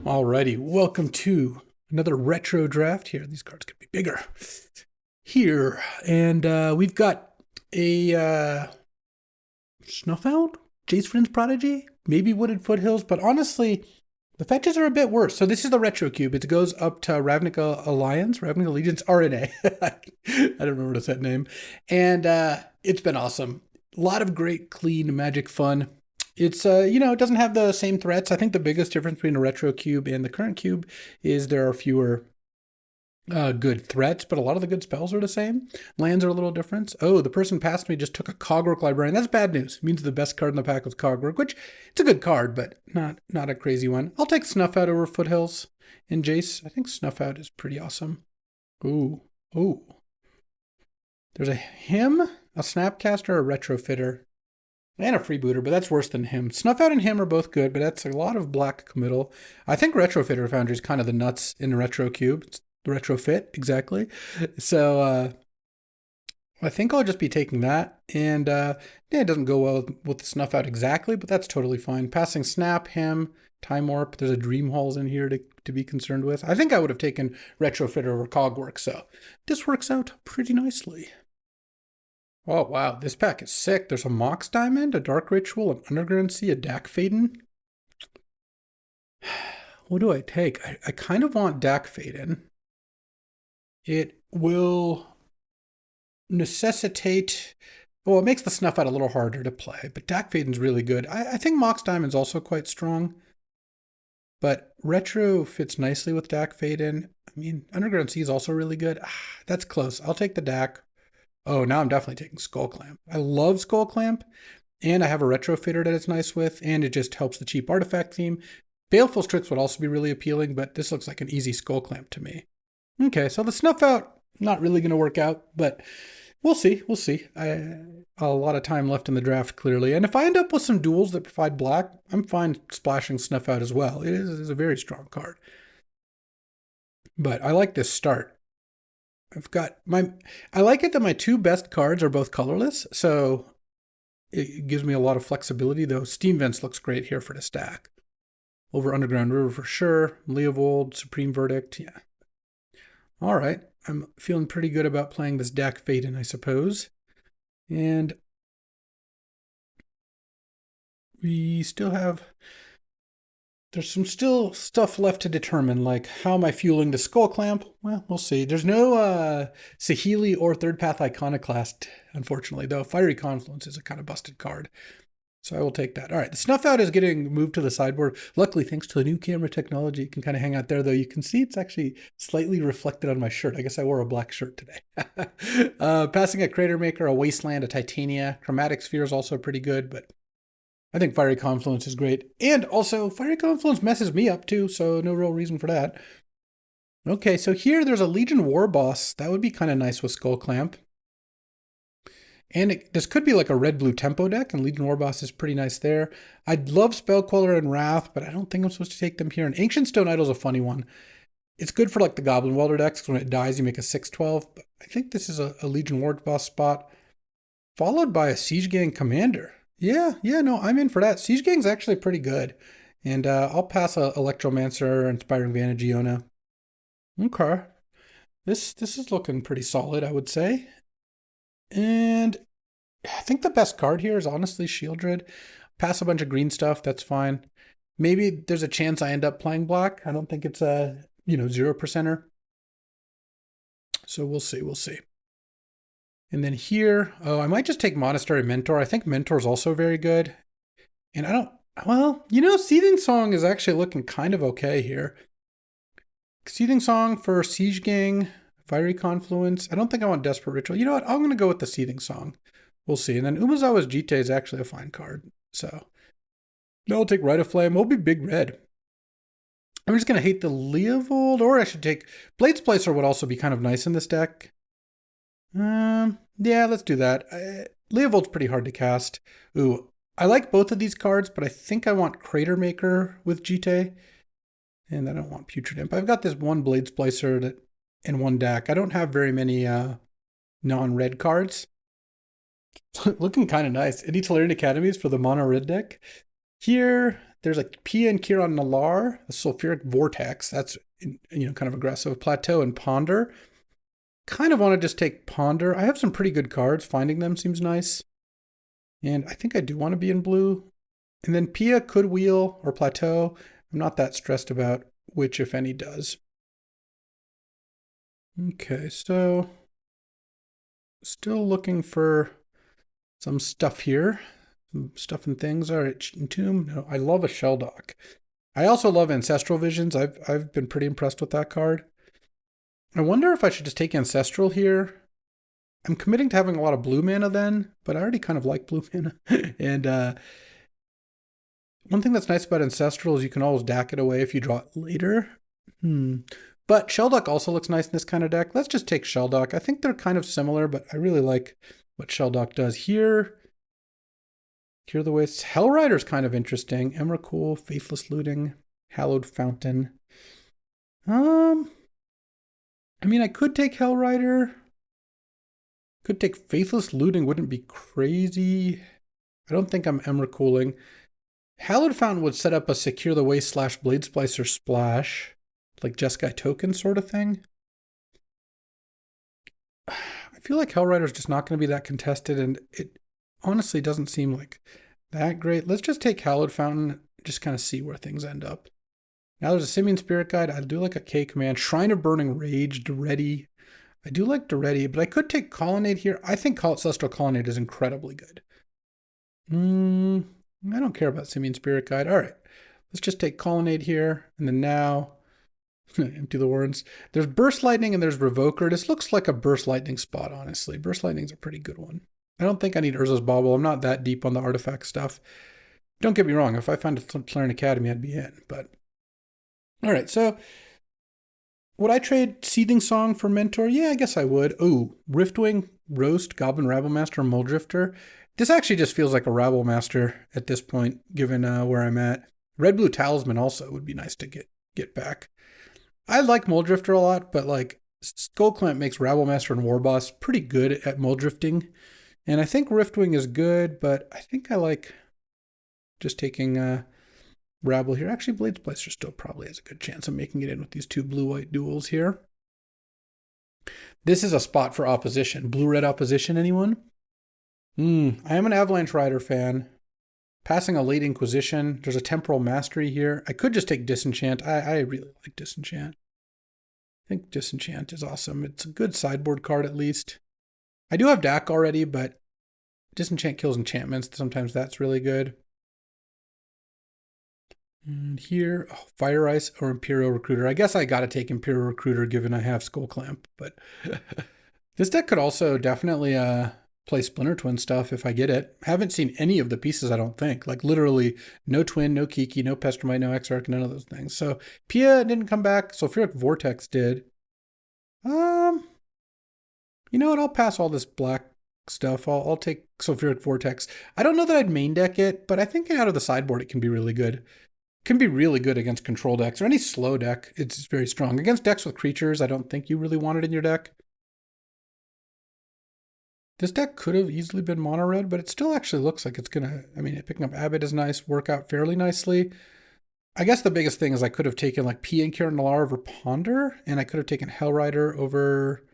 Alrighty, welcome to another retro draft here. These cards could be bigger here, and we've got a Snuff Out, Jace Friend's Prodigy, maybe Wooded Foothills, but honestly, the fetches are a bit worse. So this is the Retro Cube. It goes up to Ravnica Allegiance, RNA. I don't remember the set name, and it's been awesome. A lot of great, clean Magic fun. It's, it doesn't have the same threats. I think the biggest difference between a retro cube and the current cube is there are fewer good threats, but a lot of the good spells are the same. Lands are a little different. Oh, the person past me just took a Cogwork Librarian. That's bad news. It means the best card in the pack was Cogwork, which it's a good card, but not a crazy one. I'll take Snuff Out over Foothills and Jace. I think Snuff Out is pretty awesome. Ooh. There's a Him, a Snapcaster, a Retrofitter. And a Freebooter, but that's worse than Him. Snuff Out and Him are both good, but that's a lot of black committal. I think Retrofitter Foundry is kind of the nuts in the Retro Cube. It's the Retrofit, exactly. So I think I'll just be taking that. And it doesn't go well with Snuff Out exactly, but that's totally fine. Passing Snap, Him, Time Warp. There's a Dream Halls in here to be concerned with. I think I would have taken Retrofitter over Cogwork, so this works out pretty nicely. Oh, wow. This pack is sick. There's a Mox Diamond, a Dark Ritual, an Underground Sea, a Dak Faden. What do I take? I kind of want Dak Faden. It will necessitate... Well, it makes the Snuff Out a little harder to play, but Dak Faden's really good. I think Mox Diamond's also quite strong, but Retro fits nicely with Dak Faden. I mean, Underground Sea is also really good. That's close. I'll take the Dak. Oh, now I'm definitely taking Skull Clamp. I love Skull Clamp, and I have a Retrofitter that it's nice with, and it just helps the cheap artifact theme. Baleful Strix would also be really appealing, but this looks like an easy Skull Clamp to me. Okay, so the Snuff Out, not really going to work out, but we'll see. A lot of time left in the draft, clearly. And if I end up with some duels that provide black, I'm fine splashing Snuff Out as well. It is a very strong card. But I like this start. I like it that my two best cards are both colorless, so it gives me a lot of flexibility, though Steam Vents looks great here for the stack. Over Underground River for sure, Leovold, Supreme Verdict, yeah. All right, I'm feeling pretty good about playing this Dak Faden, I suppose. And we still have... There's some still stuff left to determine, like how am I fueling the Skull Clamp? Well, we'll see. There's no Saheeli or Third Path Iconoclast, unfortunately, though. Fiery Confluence is a kind of busted card. So I will take that. All right, the Snuff Out is getting moved to the sideboard. Luckily, thanks to the new camera technology, it can kind of hang out there, though. You can see it's actually slightly reflected on my shirt. I guess I wore a black shirt today. Passing a Crater Maker, a Wasteland, a Titania. Chromatic Sphere is also pretty good, but I think Fiery Confluence is great. And also, Fiery Confluence messes me up too, so no real reason for that. Okay, so here there's a Legion War Boss. That would be kind of nice with Skull Clamp. And this could be like a red-blue tempo deck, and Legion War Boss is pretty nice there. I'd love Spell Queller and Wrath, but I don't think I'm supposed to take them here. And Ancient Stone Idol's a funny one. It's good for like the Goblin Welder decks, because when it dies, you make a 6/12. But I think this is a Legion War Boss spot, followed by a Siege Gang Commander. Yeah, no, I'm in for that. Siege Gang's actually pretty good. And I'll pass a Electromancer, Inspiring Vantage, Iona. Okay. This is looking pretty solid, I would say. And I think the best card here is honestly Shieldred. Pass a bunch of green stuff, that's fine. Maybe there's a chance I end up playing black. I don't think it's a, 0%er. So we'll see. And then here, I might just take Monastery Mentor. I think Mentor is also very good. And Seething Song is actually looking kind of okay here. Seething Song for Siege Gang, Fiery Confluence. I don't think I want Desperate Ritual. You know what? I'm going to go with the Seething Song. We'll see. And then Umezawa's Jite is actually a fine card. So, I'll take Rite of Flame. We'll be big red. I'm just going to hate the Leovold, or I should take Blades Placer would also be kind of nice in this deck. Yeah, let's do that. Leovold's pretty hard to cast. Ooh, I like both of these cards, but I think I want Crater Maker with Jite. And I don't want Putrid Imp. I've got this one Blade Splicer in one deck. I don't have very many non-red cards. Looking kind of nice. Any Tolarian Academies for the mono red deck. Here, There's like Pia and Kiran Nalar, the Sulfuric Vortex. That's, kind of aggressive. Plateau and Ponder. Kind of want to just take Ponder. I have some pretty good cards. Finding them seems nice. And I think I do want to be in blue. And then Pia could wheel or Plateau. I'm not that stressed about which, if any, does. Okay, so still looking for some stuff here. Some stuff and things. All right, Entomb. No, I love a Shelldock. I also love Ancestral Visions. I've been pretty impressed with that card. I wonder if I should just take Ancestral here. I'm committing to having a lot of blue mana then, but I already kind of like blue mana. And one thing that's nice about Ancestral is you can always DAC it away if you draw it later. But Shelldock also looks nice in this kind of deck. Let's just take Shelldock. I think they're kind of similar, but I really like what Shelldock does here. Cure the Wastes. Hellrider's kind of interesting. Emrakul, Faithless Looting, Hallowed Fountain. I mean, I could take Hellrider. Could take Faithless Looting. Wouldn't be crazy. I don't think I'm Emrakuling. Hallowed Fountain would set up a Secure the Waste / Blade Splicer splash. Like Jeskai token sort of thing. I feel like Hellrider's just not going to be that contested, and it honestly doesn't seem like that great. Let's just take Hallowed Fountain, just kind of see where things end up. Now there's a Simian Spirit Guide. I do like a K command. Shrine of Burning Rage, Duretti. I do like Duretti, but I could take Colonnade here. I think Celestial Colonnade is incredibly good. I don't care about Simian Spirit Guide. All right, let's just take Colonnade here, and then now empty the warrants. There's Burst Lightning and there's Revoker. This looks like a Burst Lightning spot, honestly. Burst Lightning's a pretty good one. I don't think I need Urza's Bauble. I'm not that deep on the artifact stuff. Don't get me wrong. If I found a Tolarian Academy, I'd be in. But all right, so would I trade Seething Song for Mentor? Yeah, I guess I would. Oh, Riftwing, Roast, Goblin Rabblemaster, Muldrifter. This actually just feels like a Rabblemaster at this point, given where I'm at. Red Blue Talisman also would be nice to get back. I like Muldrifter a lot, but like Skullclamp makes Rabblemaster and Warboss pretty good at Muldrifting. And I think Riftwing is good, but I think I like just taking Rabble here. Actually, Blade Splicer still probably has a good chance of making it in with these two blue-white duels here. This is a spot for opposition. Blue-red opposition, anyone? I am an Avalanche Rider fan. Passing a Late Inquisition. There's a Temporal Mastery here. I could just take Disenchant. I really like Disenchant. I think Disenchant is awesome. It's a good sideboard card at least. I do have DAC already, but Disenchant kills enchantments. Sometimes that's really good. And here, Fire Ice or Imperial Recruiter. I guess I got to take Imperial Recruiter given I have Skullclamp, but this deck could also definitely play Splinter Twin stuff if I get it. Haven't seen any of the pieces, I don't think. Like literally no Twin, no Kiki, no Pestermite, no Exarch, none of those things. So Pia didn't come back. Sulfuric Vortex did. You know what? I'll pass all this black stuff. I'll take Sulfuric Vortex. I don't know that I'd main deck it, but I think out of the sideboard it can be really good. It can be really good against control decks or any slow deck. It's very strong. Against decks with creatures, I don't think you really want it in your deck. This deck could have easily been mono red, but it still actually looks like it's gonna, picking up Abbott is nice, work out fairly nicely. I guess the biggest thing is I could have taken like P and Kiran Nalar over Ponder, and I could have taken Hellrider over,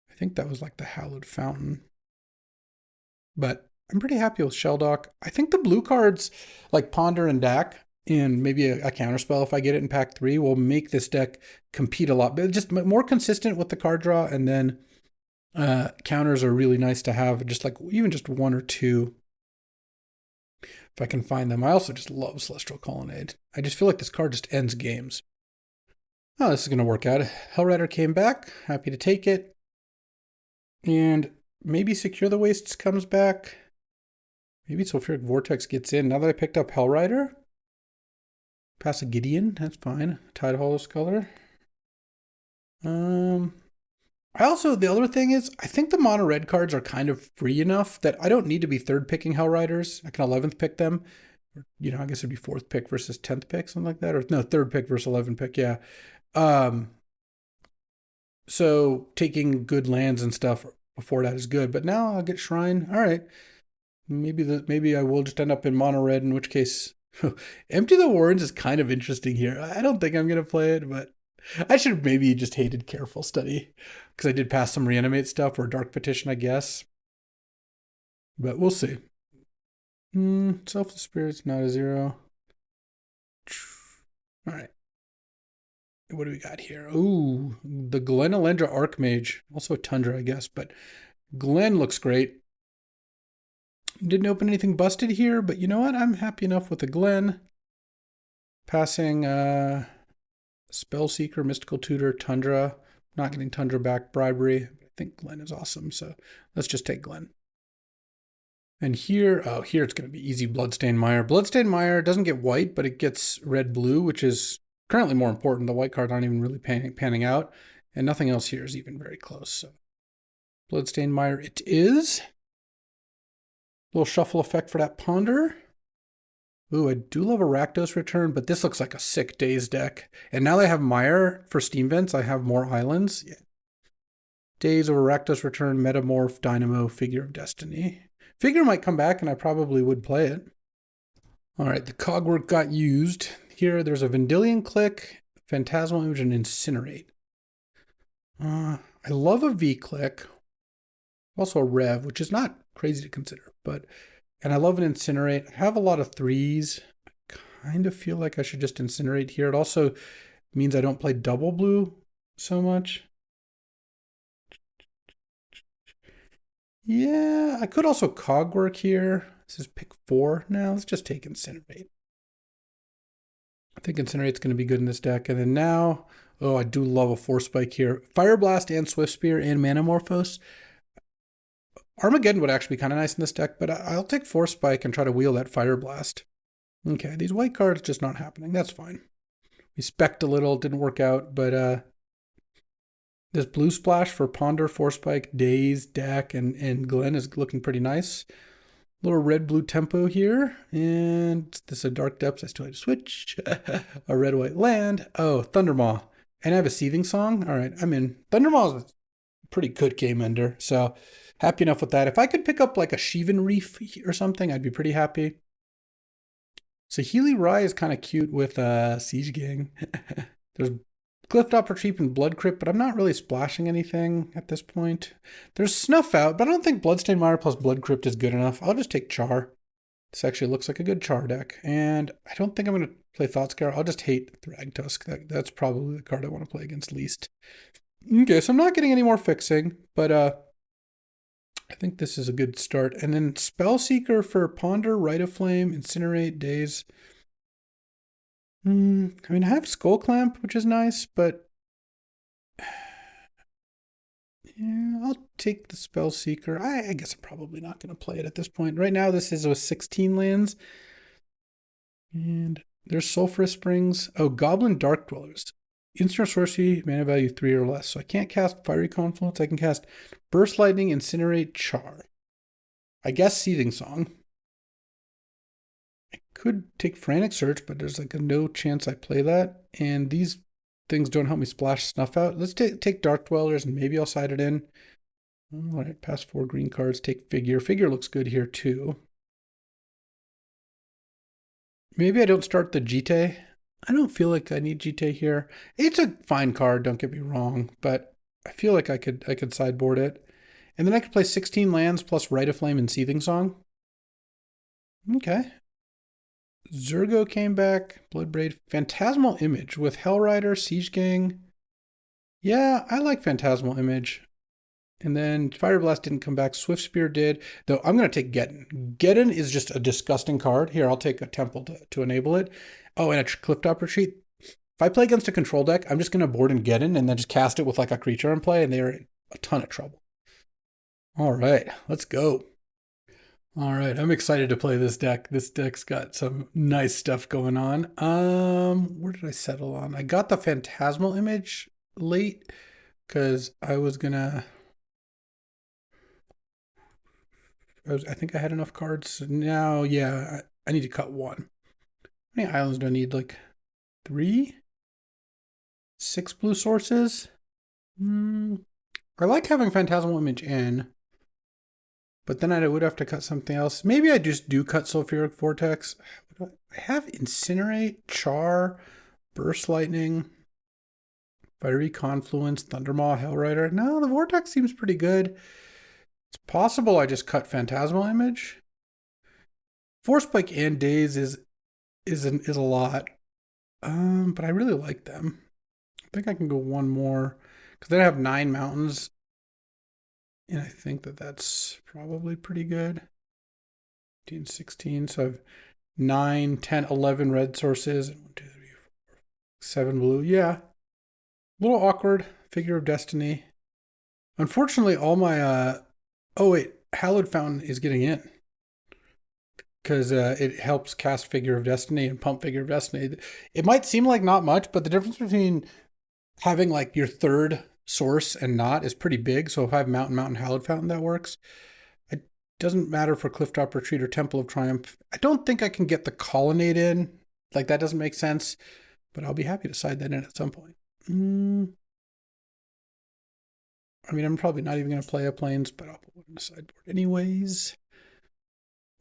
I think that was like the Hallowed Fountain. But I'm pretty happy with Shelldock. I think the blue cards like Ponder and DAC, and maybe a counterspell if I get it in pack 3, will make this deck compete a lot, but just more consistent with the card draw, and then counters are really nice to have, just like even just one or two if I can find them. I also just love Celestial Colonnade. I just feel like this card just ends games. Oh, this is going to work out. Hellrider came back. Happy to take it. And maybe Secure the Wastes comes back. Maybe Sulfuric Vortex gets in. Now that I picked up Hellrider, pass a Gideon. That's fine. Tide Hollow Sculler. The other thing is, I think the mono red cards are kind of free enough that I don't need to be third picking Hellriders. I can 11th pick them. I guess it'd be 4th pick versus 10th pick, something like that. Or no, 3rd pick versus 11th pick, yeah. So taking good lands and stuff before that is good. But now I'll get Shrine. All right. Maybe I will just end up in mono red, in which case Empty the Warrens is kind of interesting here. I don't think I'm going to play it, but I should have maybe just hated Careful Study because I did pass some Reanimate stuff or Dark Petition, I guess. But we'll see. Selfless Spirit's not a 0. All right. What do we got here? Ooh, the Glen Elendra Archmage. Also a Tundra, I guess, but Glen looks great. Didn't open anything busted here, but you know what? I'm happy enough with the Glen. Passing Spellseeker, Mystical Tutor, Tundra. Not getting Tundra back, Bribery. I think Glen is awesome, so let's just take Glen. And here, oh, here it's going to be easy Bloodstained Mire. Bloodstained Mire doesn't get white, but it gets red-blue, which is currently more important. The white cards aren't even really panning out, and nothing else here is even very close. So Bloodstained Mire it is. Little shuffle effect for that Ponder. Ooh, I do love a Rakdos Return, but this looks like a sick Daze deck. And now that I have Mire for Steam Vents, I have more islands. Yeah. Daze over Rakdos Return, Metamorph, Dynamo, Figure of Destiny. Figure might come back, and I probably would play it. All right, the Cogwork got used. Here, there's a Vendilion Click, Phantasmal Image, and Incinerate. I love a V-Click. Also a Rev, which is not crazy to consider, but... And I love an Incinerate. I have a lot of 3s. I kind of feel like I should just Incinerate here. It also means I don't play double blue so much. Yeah, I could also Cogwork here. This is pick 4 now. Let's just take Incinerate. I think Incinerate's going to be good in this deck. And then now, oh, I do love a Force Spike here. Fire Blast and Swift Spear and Manamorphose. Armageddon would actually be kind of nice in this deck, but I'll take Force Spike and try to wheel that Fire Blast. Okay, these white cards just not happening. That's fine. We spec'd a little, didn't work out, but this Blue Splash for Ponder, Force Spike, Daze, deck, and Glen is looking pretty nice. Little red-blue tempo here, and this is a Dark Depths. I still have to switch. A red-white land. Oh, Thundermaw. And I have a Seething Song. All right, I'm in. Thundermaw is a pretty good game ender, so happy enough with that. If I could pick up like a Shivan Reef or something, I'd be pretty happy. So Healy Rye is kind of cute with Siege Gang. There's Clifftop Retreat and Blood Crypt, but I'm not really splashing anything at this point. There's Snuff Out, but I don't think Bloodstained Mire plus Blood Crypt is good enough. I'll just take Char. This actually looks like a good Char deck. And I don't think I'm going to play Thoughtscour. I'll just hate Thragtusk. That's probably the card I want to play against least. Okay, so I'm not getting any more fixing, but I think this is a good start. And then Spellseeker for Ponder, Rite of Flame, Incinerate, Daze. I mean, I have Skull Clamp, which is nice, but yeah, I'll take the Spellseeker. I guess I'm probably not going to play it at this point. Right now, this is with 16 lands. And there's Sulphurous Springs. Oh, Goblin Dark Dwellers. Instant sorcery, mana value 3 or less. So I can't cast Fiery Confluence. I can cast Burst Lightning, Incinerate, Char. I guess Seething Song. I could take Frantic Search, but there's like a no chance I play that. And these things don't help me splash Snuff Out. Let's take Dark Dwellers and maybe I'll side it in. All right, pass 4 green cards, take Figure. Figure looks good here too. Maybe I don't start the Jite. I don't feel like I need Jite here. It's a fine card, don't get me wrong, but I feel like I could sideboard it. And then I could play 16 lands plus Rite of Flame and Seething Song. Okay. Zergo came back, Bloodbraid, Phantasmal Image with Hellrider, Siege Gang. Yeah, I like Phantasmal Image. And then Fire Blast didn't come back. Swift Spear did. Though I'm going to take Geddon. Geddon is just a disgusting card. Here, I'll take a Temple to enable it. Oh, and a Clifftop Retreat. If I play against a control deck, I'm just going to board in Geddon and then just cast it with like a creature in play, and they're in a ton of trouble. All right, let's go. All right, I'm excited to play this deck. This deck's got some nice stuff going on. Where did I settle on? I got the Phantasmal Image late because I was gonna... I think I had enough cards. Now, yeah, I need to cut 1. How many islands do I need? Like 3? 6 blue sources? I like having Phantasmal Image in. But then I would have to cut something else. Maybe I just do cut Sulfuric Vortex. I have Incinerate, Char, Burst Lightning, Fiery Confluence, Thundermaw, Hellrider. No, the Vortex seems pretty good. It's possible I just cut Phantasmal Image. Force Spike and Daze is a lot. But I really like them. I think I can go one more because then I have 9 mountains, and I think that's probably pretty good. 15, 16. So I have 9, 10, 11 red sources. 1, 2, 3, 4, 7 blue. Yeah. A little awkward. Figure of Destiny. Unfortunately, all my oh wait, Hallowed Fountain is getting in because it helps cast Figure of Destiny and pump Figure of Destiny. It might seem like not much, but the difference between having like your third source and not is pretty big. So if I have Mountain, Hallowed Fountain, that works. It doesn't matter for Clifftop Retreat or Temple of Triumph. I don't think I can get the Colonnade in. Like that doesn't make sense, but I'll be happy to side that in at some point. I mean, I'm probably not even going to play a Plains, but I'll put one on the sideboard anyways.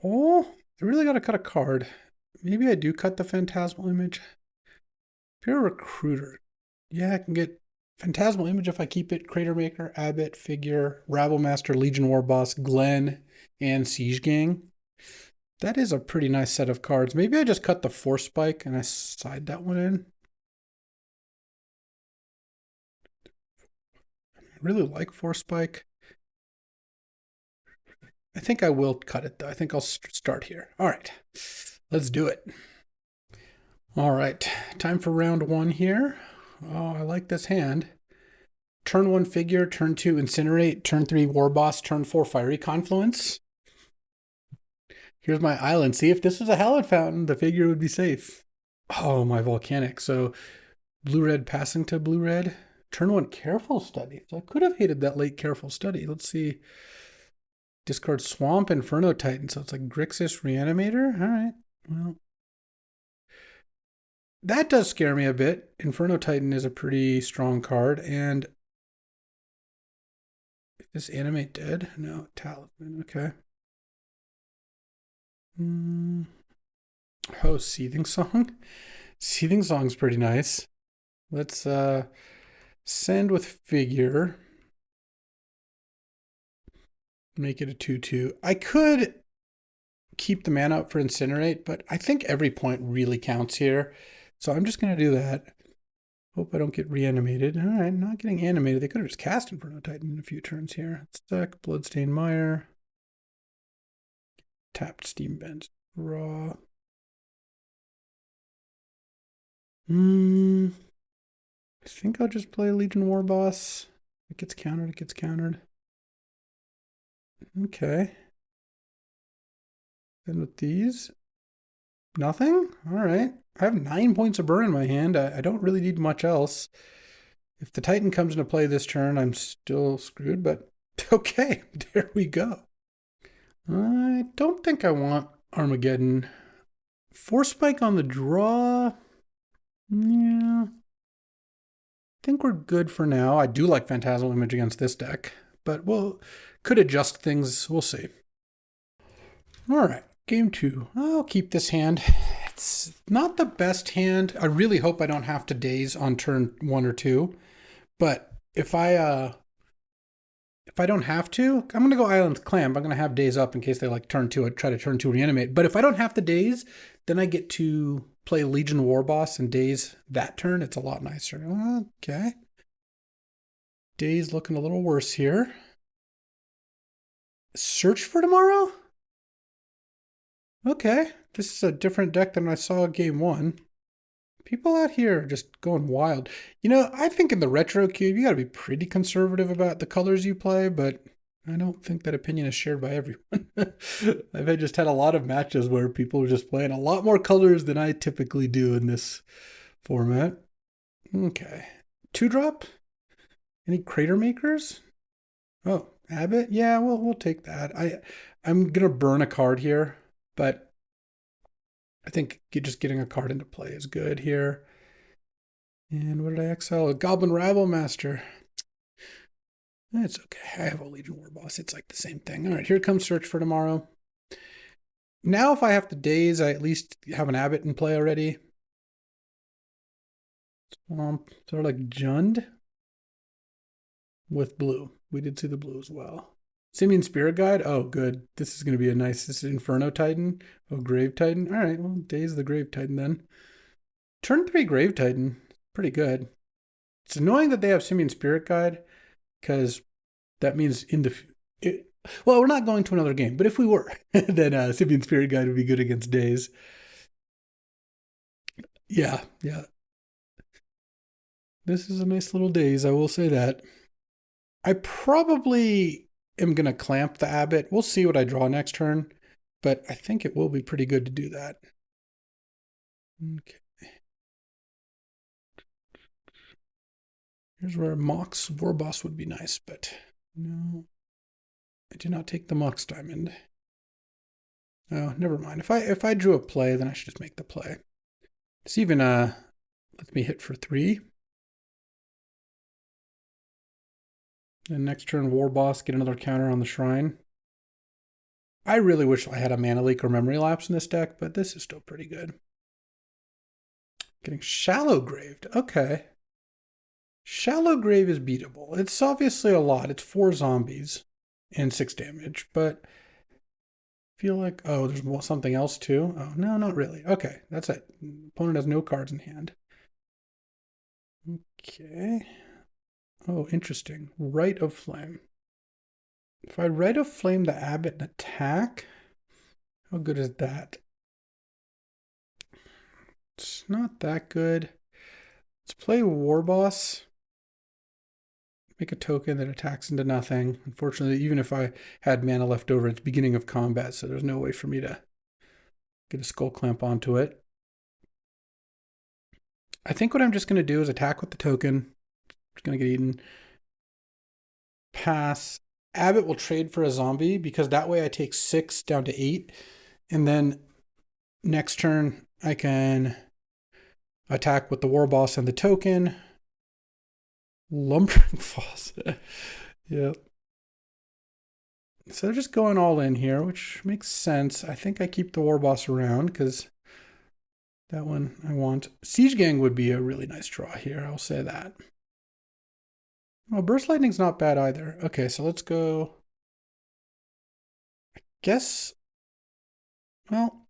Oh, I really got to cut a card. Maybe I do cut the Phantasmal Image. Pure Recruiter. Yeah, I can get Phantasmal Image if I keep it. Crater Maker, Abbot, Figure, Rabble Master, Legion War Boss, Glenn, and Siege Gang. That is a pretty nice set of cards. Maybe I just cut the Force Spike and I side that one in. I really like Force Spike. I think I will cut it though. I think I'll start here. All right, let's do it. All right, time for round 1 here. Oh, I like this hand. Turn 1 Figure, turn 2 Incinerate, turn 3 War Boss, turn 4 Fiery Confluence. Here's my island. See, if this was a Hallowed Fountain, the Figure would be safe. Oh, my Volcanic. So blue-red passing to blue-red. Turn 1 Careful Study. So I could have hated that late Careful Study. Let's see. Discard Swamp, Inferno Titan. So it's like Grixis Reanimator. All right. Well, that does scare me a bit. Inferno Titan is a pretty strong card. And is this Animate dead? No, Talisman. Okay. Oh, Seething Song. Seething Song's pretty nice. Let's send with Figure. Make it a 2/2. I could keep the mana up for Incinerate, but I think every point really counts here. So I'm just going to do that. Hope I don't get reanimated. All right, not getting animated. They could have just cast Inferno Titan in a few turns here. Stack, Bloodstained Mire. Tapped Steam Bend. Raw. I think I'll just play Legion War Boss. It gets countered, it gets countered. Okay. Then with these, nothing? All right. I have 9 points of burn in my hand. I don't really need much else. If the Titan comes into play this turn, I'm still screwed, but okay, there we go. I don't think I want Armageddon. Force Spike on the draw. Yeah. I think we're good for now. I do like Phantasmal Image against this deck, but we'll could adjust things. We'll see. All right, game 2. I'll keep this hand. It's not the best hand. I really hope I don't have to Daze on turn 1 or 2, but if I don't have to, I'm gonna go Island Clamp. I'm gonna have Daze up in case they like turn 2. I try to turn 2 reanimate. But if I don't have to Daze, then I get to play Legion War Boss and Daze that turn. It's a lot nicer. Okay. Daze looking a little worse here. Search for Tomorrow? Okay. This is a different deck than I saw game 1. People out here are just going wild. You know, I think in the retro cube, you got to be pretty conservative about the colors you play, but I don't think that opinion is shared by everyone. I've just had a lot of matches where people are just playing a lot more colors than I typically do in this format. Okay. 2-drop? Any Crater Makers? Oh, Abbott? Yeah, we'll take that. I'm going to burn a card here, but I think just getting a card into play is good here. And what did I exile? A Goblin Rabble Master. It's okay. I have a Legion War Boss. It's like the same thing. All right, here comes Search for Tomorrow. Now if I have to Daze, I at least have an Abbot in play already. Sort of like Jund with blue. We did see the blue as well. Simian Spirit Guide. Oh, good. This is going to be a nice. This is Inferno Titan. Oh, Grave Titan. All right. Well, Daze the Grave Titan then. Turn 3 Grave Titan. Pretty good. It's annoying that they have Simian Spirit Guide because that means well, we're not going to another game, but if we were, then Simian Spirit Guide would be good against Daze. Yeah, yeah. This is a nice little Daze, I will say that. I probably am going to clamp the Abbot. We'll see what I draw next turn, but I think it will be pretty good to do that. Okay. Here's where Mox Warboss would be nice, but no, I did not take the Mox Diamond. Oh, never mind. If I drew a play, then I should just make the play. This even lets me hit for 3. And next turn, Warboss, get another counter on the Shrine. I really wish I had a Mana Leak or Memory Lapse in this deck, but this is still pretty good. Getting Shallow Graved. Okay. Shallow Grave is beatable. It's obviously a lot. It's 4 zombies and 6 damage, but I feel like, oh, there's something else too. Oh, no, not really. Okay, that's it. Opponent has no cards in hand. Okay. Oh, interesting. Rite of Flame. If I Rite of Flame the Abbot and attack, how good is that? It's not that good. Let's play Warboss. Make a token that attacks into nothing. Unfortunately, even if I had mana left over, it's beginning of combat, so there's no way for me to get a Skull Clamp onto it. I think what I'm just going to do is attack with the token. It's going to get eaten. Pass. Abbot will trade for a zombie because that way I take 6 down to 8. And then next turn I can attack with the Warboss and the token. Lumbering Falls. Yep. So they're just going all in here, which makes sense. I think I keep the Warboss around because that one I want. Siege Gang would be a really nice draw here. I'll say that. Well, Burst Lightning's not bad either. Okay, so let's go. I guess. Well,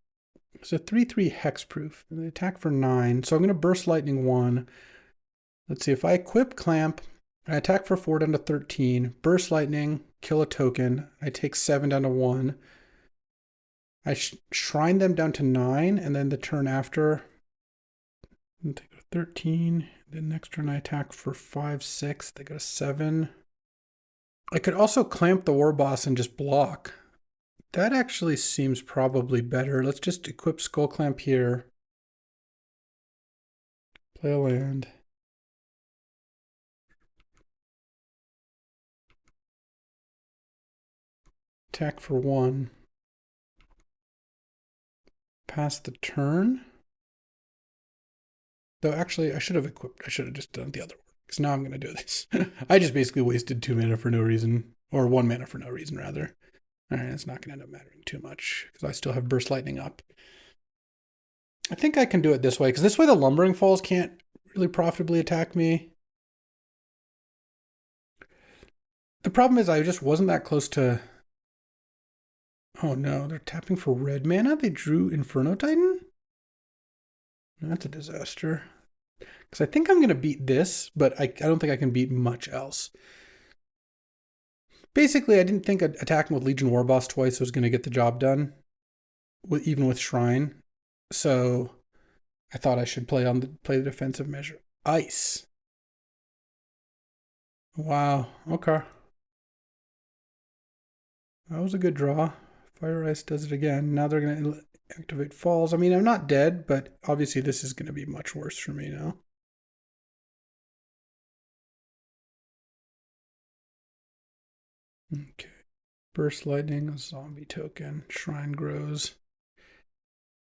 it's a 3/3 hexproof. They attack for 9. So I'm going to Burst Lightning 1. Let's see. If I equip Clamp, I attack for 4 down to 13. Burst Lightning, kill a token. I take 7 down to 1. I shrine them down to 9, and then the turn after, they go to 13. The next turn I attack for 5, 6. They go to 7. I could also clamp the Warboss and just block. That actually seems probably better. Let's just equip Skull Clamp here. Play a land. Attack for 1. Pass the turn. Though actually, I should have just done the other one. Because now I'm going to do this. I just basically wasted 2 mana for no reason. Or 1 mana for no reason, rather. Alright, it's not going to end up mattering too much. Because I still have Burst Lightning up. I think I can do it this way. Because this way the Lumbering Falls can't really profitably attack me. The problem is I just wasn't that close to... Oh no, they're tapping for red mana? They drew Inferno Titan? That's a disaster. Because I think I'm going to beat this, but I don't think I can beat much else. Basically, I didn't think attacking with Legion Warboss twice was going to get the job done, even with Shrine. So I thought I should play the defensive measure. Ice. Wow. Okay. That was a good draw. Fire Ice does it again. Now they're going to activate Falls. I mean, I'm not dead, but obviously this is going to be much worse for me now. Okay. Burst Lightning, a zombie token. Shrine grows.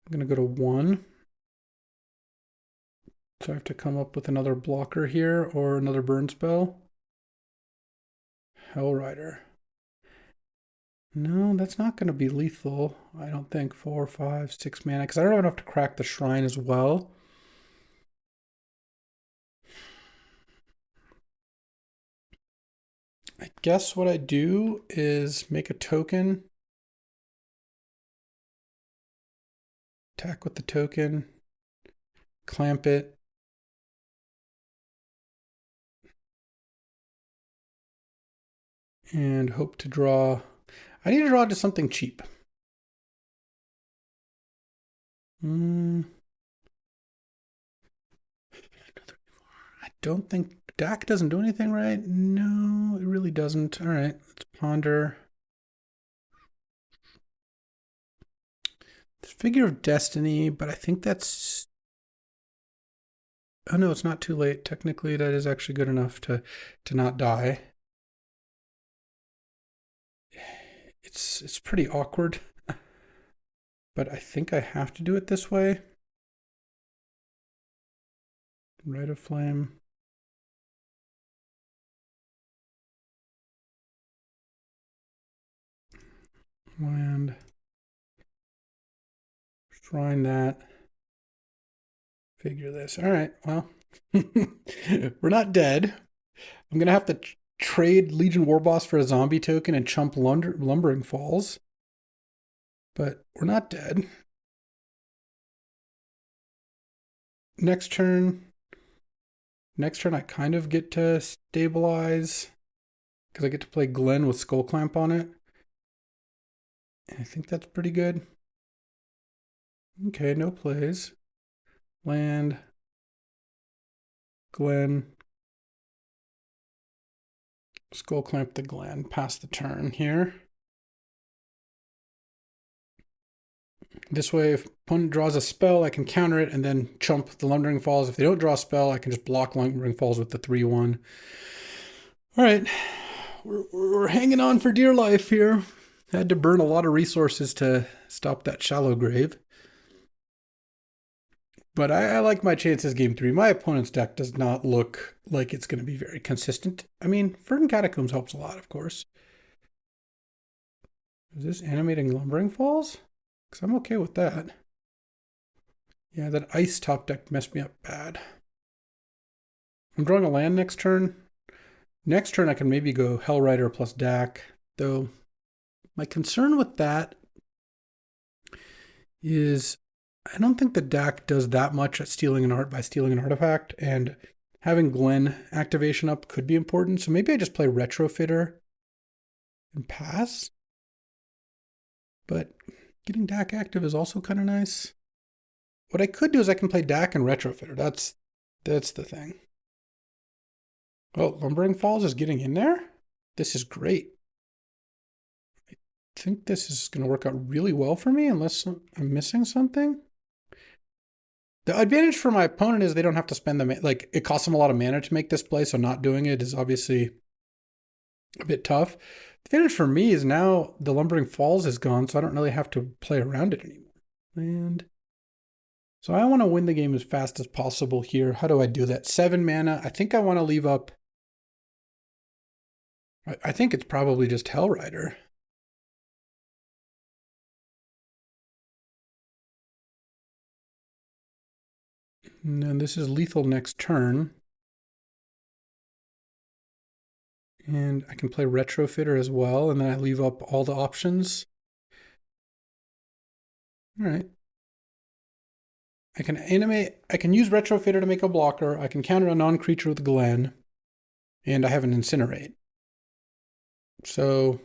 I'm going to go to 1. So I have to come up with another blocker here or another burn spell. Hellrider. No, that's not going to be lethal. I don't think 4, 5, 6 mana because I don't have enough to crack the shrine as well. I guess what I do is make a token, attack with the token, clamp it, and hope to draw. I need to draw to something cheap. I don't think DAC doesn't do anything right. No, it really doesn't. All right, let's ponder. Figure of Destiny, but I think that's. Oh no, it's not too late. Technically, that is actually good enough to not die. It's pretty awkward, but I think I have to do it this way. Rite of Flame. Land. Shrine that. Figure this. All right, well, we're not dead. I'm going to have to trade Legion Warboss for a zombie token and chump Lumbering Falls. But we're not dead. Next turn I kind of get to stabilize because I get to play Glen with Skull Clamp on it. And I think that's pretty good. Okay, no plays. Land. Glen. Skull Clamp the Glen. Pass the turn here. This way, if opponent draws a spell, I can counter it and then chump the Lumbering Falls. If they don't draw a spell, I can just block Lumbering Falls with the 3/1. All right, we're hanging on for dear life here. Had to burn a lot of resources to stop that shallow grave. But I like my chances game 3. My opponent's deck does not look like it's going to be very consistent. I mean, Verdant Catacombs helps a lot, of course. Is this animating Lumbering Falls? Because I'm okay with that. Yeah, that ice top deck messed me up bad. I'm drawing a land next turn. Next turn I can maybe go Hellrider plus DAC, though my concern with that is I don't think the DAC does that much at stealing an art by stealing an artifact, and having Glen activation up could be important. So maybe I just play Retrofitter and pass. But getting DAC active is also kind of nice. What I could do is I can play DAC and Retrofitter. That's the thing. Oh, Lumbering Falls is getting in there? This is great. I think this is going to work out really well for me unless I'm missing something. The advantage for my opponent is they don't have to spend the like it costs them a lot of mana to make this play, so not doing it is obviously a bit tough. The advantage for me is now the Lumbering Falls is gone, so I don't really have to play around it anymore. And so I want to win the game as fast as possible here. How do I do that? 7 mana. I think I want to leave up. I think it's probably just Hellrider. And then this is lethal next turn. And I can play Retrofitter as well, and then I leave up all the options. All right. I can use Retrofitter to make a blocker. I can counter a non-creature with Glen. And I have an Incinerate. So,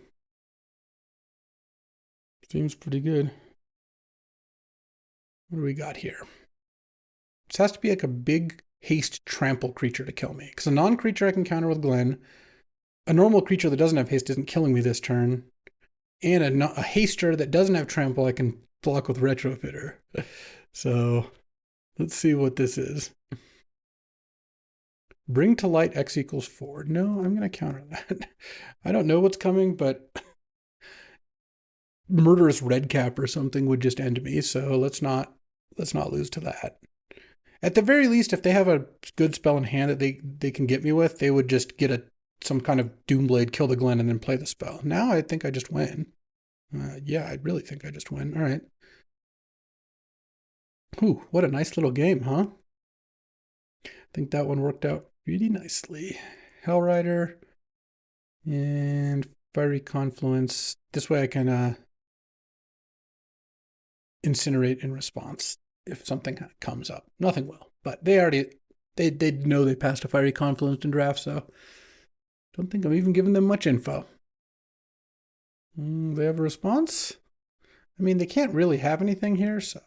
seems pretty good. What do we got here? This has to be like a big haste trample creature to kill me. Because a non-creature I can counter with Glen. A normal creature that doesn't have haste isn't killing me this turn. And a haster that doesn't have trample I can block with Retrofitter. So, let's see what this is. Bring to light X equals 4. No, I'm going to counter that. I don't know what's coming, but murderous redcap or something would just end me. So let's not lose to that. At the very least, if they have a good spell in hand that they can get me with, they would just get some kind of Doomblade, kill the Glen, and then play the spell. Now I think I just win. Yeah, I really think I just win. All right. Ooh, what a nice little game, huh? I think that one worked out pretty nicely. Hellrider and Fiery Confluence. This way I can incinerate in response if something comes up. Nothing will, but they know they passed a Fiery Confluence in draft, so don't think I'm even giving them much info. They have a response? I mean, they can't really have anything here, so.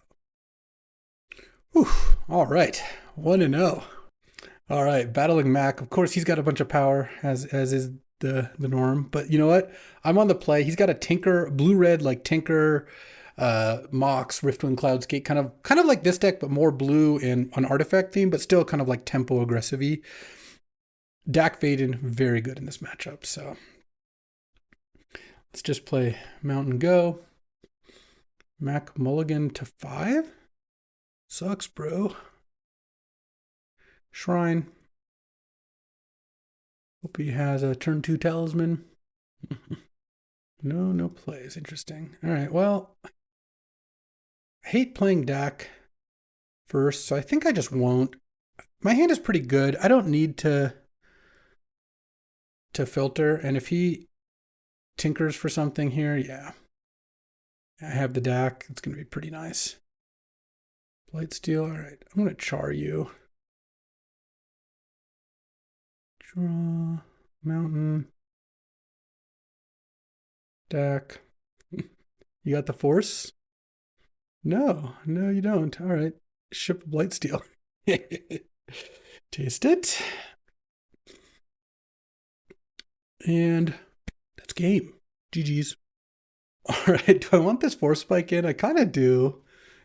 Whew. All right. 1-0. All right. Battling Mac. Of course, he's got a bunch of power, as is the norm. But you know what? I'm on the play. He's got a Tinker, blue-red, like Tinker, Mox, Riftwind Cloudscape, kind of like this deck, but more blue and an artifact theme, but still kind of like tempo aggressive-y. Dak Vaden, very good in this matchup. So let's just play Mountain Go. Mac Mulligan to 5? Sucks, bro. Shrine. Hope he has a turn 2 talisman. No plays. Interesting. All right, well, I hate playing Dak first, so I think I just won't. My hand is pretty good. I don't need to filter, and if he tinkers for something here, yeah. I have the Dak. It's going to be pretty nice. Blightsteel. All right, I'm going to char you. Draw. Mountain. Dak. You got the force? No, you don't. All right. Ship Blightsteel. Taste it. And that's game. GG's. All right. Do I want this force spike in? I kind of do.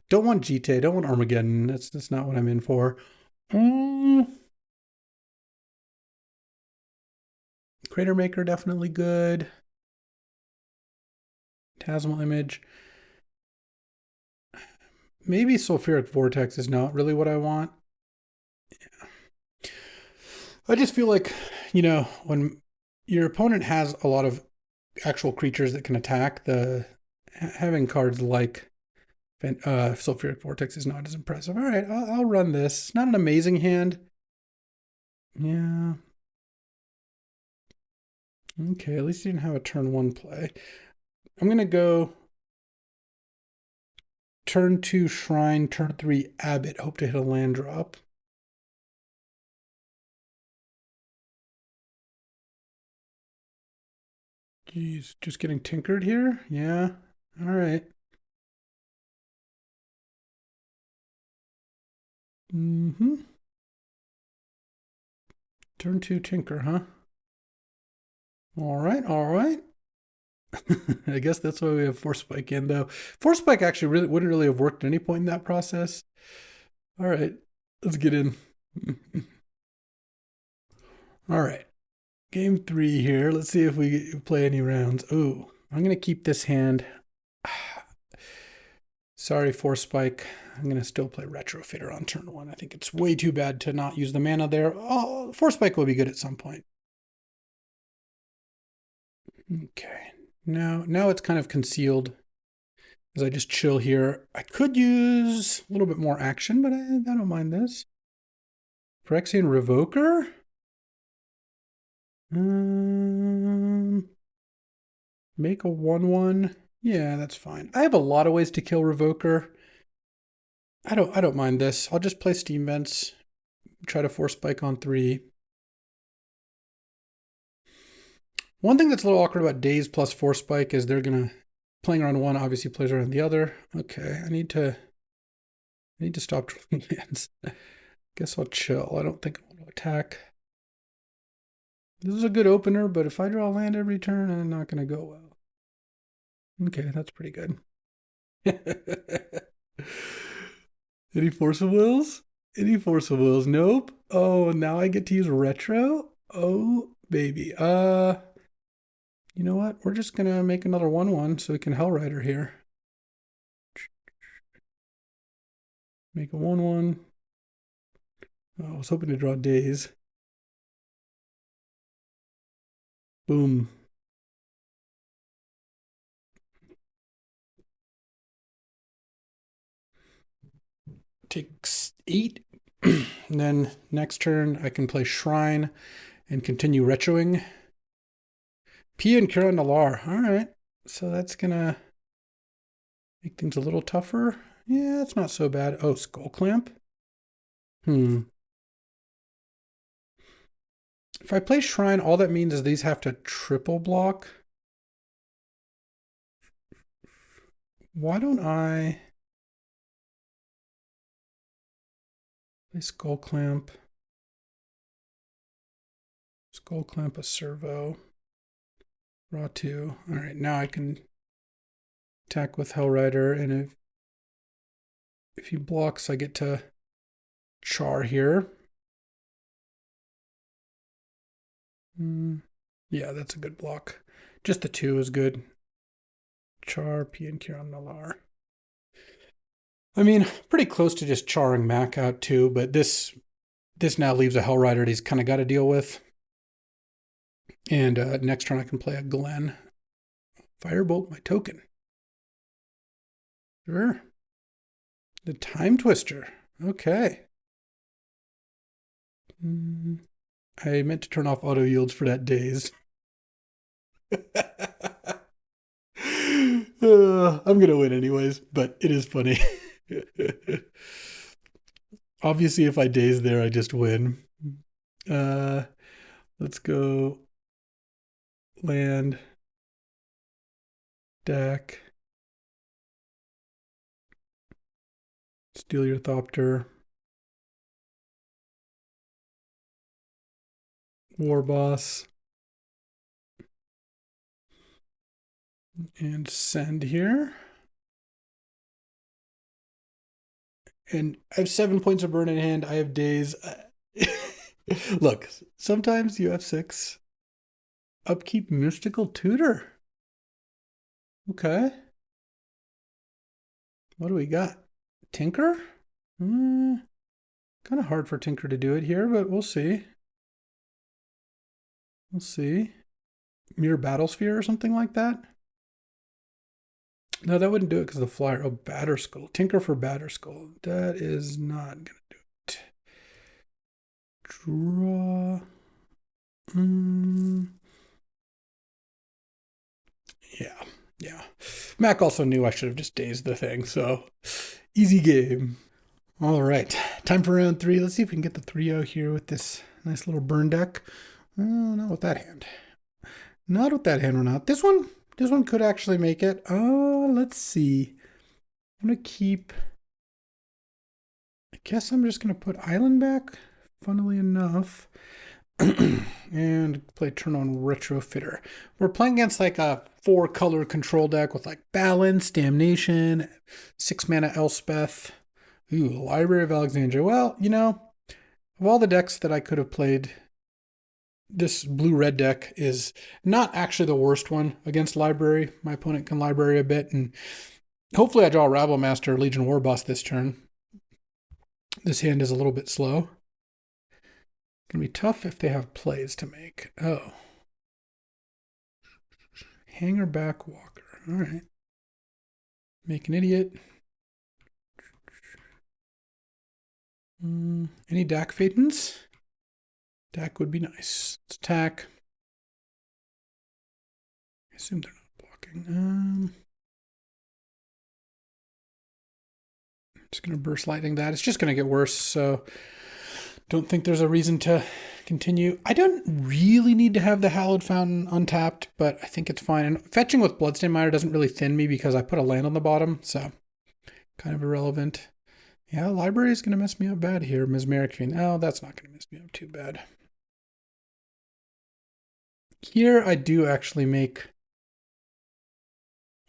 Don't want GT. Don't want Armageddon. That's not what I'm in for. Crater Maker, definitely good. Tasmal Image. Maybe Sulfuric Vortex is not really what I want. Yeah. I just feel like, when your opponent has a lot of actual creatures that can attack, having cards like Sulfuric Vortex is not as impressive. All right, I'll run this. It's not an amazing hand. Yeah. Okay, at least you didn't have a turn 1 play. I'm going to go turn 2 Shrine, turn 3 Abbot. Hope to hit a land drop. Geez, just getting tinkered here? Yeah. All right. Turn 2 tinker, huh? All right. I guess that's why we have Force Spike in, though. Force Spike actually wouldn't really have worked at any point in that process. All right, let's get in. All right, game 3 here. Let's see if we play any rounds. Oh, I'm going to keep this hand. Sorry, Force Spike. I'm going to still play Retrofitter on turn 1. I think it's way too bad to not use the mana there. Oh, Force Spike will be good at some point. Okay, now it's kind of concealed as I just chill here. I could use a little bit more action, but I don't mind this. Phyrexian Revoker? Make a 1/1. Yeah, that's fine. I have a lot of ways to kill Revoker. I don't mind this. I'll just play Steam Vents. Try to Force Spike on 3. One thing that's a little awkward about Daze plus Force Spike is they're gonna playing around 1 obviously plays around the other. Okay, I need to stop drawing lands. Guess I'll chill. I don't think I want to attack. This is a good opener, but if I draw land every turn, I'm not going to go well. Okay, that's pretty good. Any Force of Wills? Any Force of Wills? Nope. Oh, now I get to use Retro? Oh, baby. You know what? We're just going to make another 1/1 so we can Hellrider here. Make a 1/1. Oh, I was hoping to draw Daze. Boom. takes 8. And then next turn I can play Shrine and continue retroing. Pia and Kira Nalar. All right. So that's going to make things a little tougher. Yeah, it's not so bad. Oh, Skull Clamp. If I play Shrine, all that means is these have to triple block. Why don't I play Skull Clamp? Skull Clamp a servo. Draw 2. All right, now I can attack with Hellrider, and if he blocks, I get to char here. Yeah, that's a good block. Just the 2 is good. Char, P, and Kiran Nalar. I mean, pretty close to just charring Mac out too, but this now leaves a Hellrider that he's kind of got to deal with. And next turn I can play a Glen. Firebolt my token. Sure. The Time Twister. Okay. I meant to turn off auto yields for that Daze. I'm going to win anyways, but it is funny. Obviously, if I Daze there, I just win. Let's go land, deck, steal your Thopter, War Boss, and send here. And I have 7 points of burn in hand. I have Daze. Look, sometimes you have 6. Upkeep Mystical Tutor. Okay. What do we got? Tinker? Kind of hard for Tinker to do it here, but we'll see. We'll see. Mirror Battlesphere or something like that? No, that wouldn't do it because of the flyer. Oh, Batterskull. Tinker for Batterskull. That is not going to do it. Draw. Yeah. Mac also knew I should have just dazed the thing, so easy game. All right, time for round 3. Let's see if we can get the 3-0 here with this nice little burn deck. Not with that hand. Not with that hand or not. This one could actually make it. Let's see. I'm going to keep... I guess I'm just going to put Island back, funnily enough. And play turn on Retrofitter. We're playing against like a 4-color control deck with like Balance, Damnation, 6-mana Elspeth. Ooh, Library of Alexandria. Well, you know, of all the decks that I could have played, this blue-red deck is not actually the worst one against Library. My opponent can Library a bit, and hopefully I draw Rabble Master, Legion Warboss this turn. This hand is a little bit slow. It's going to be tough if they have plays to make. Oh. Hanger back Walker. All right. Make an idiot. Any Dak Phaetons? Dak would be nice. Let's attack. I assume they're not blocking. I'm just going to Burst Lightning that. It's just going to get worse, so don't think there's a reason to continue. I don't really need to have the Hallowed Fountain untapped, but I think it's fine. And fetching with Bloodstained Mire doesn't really thin me because I put a land on the bottom, so kind of irrelevant. Yeah, Library is going to mess me up bad here. Mesmeric Fiend. Oh, that's not going to mess me up too bad. Here I do actually make...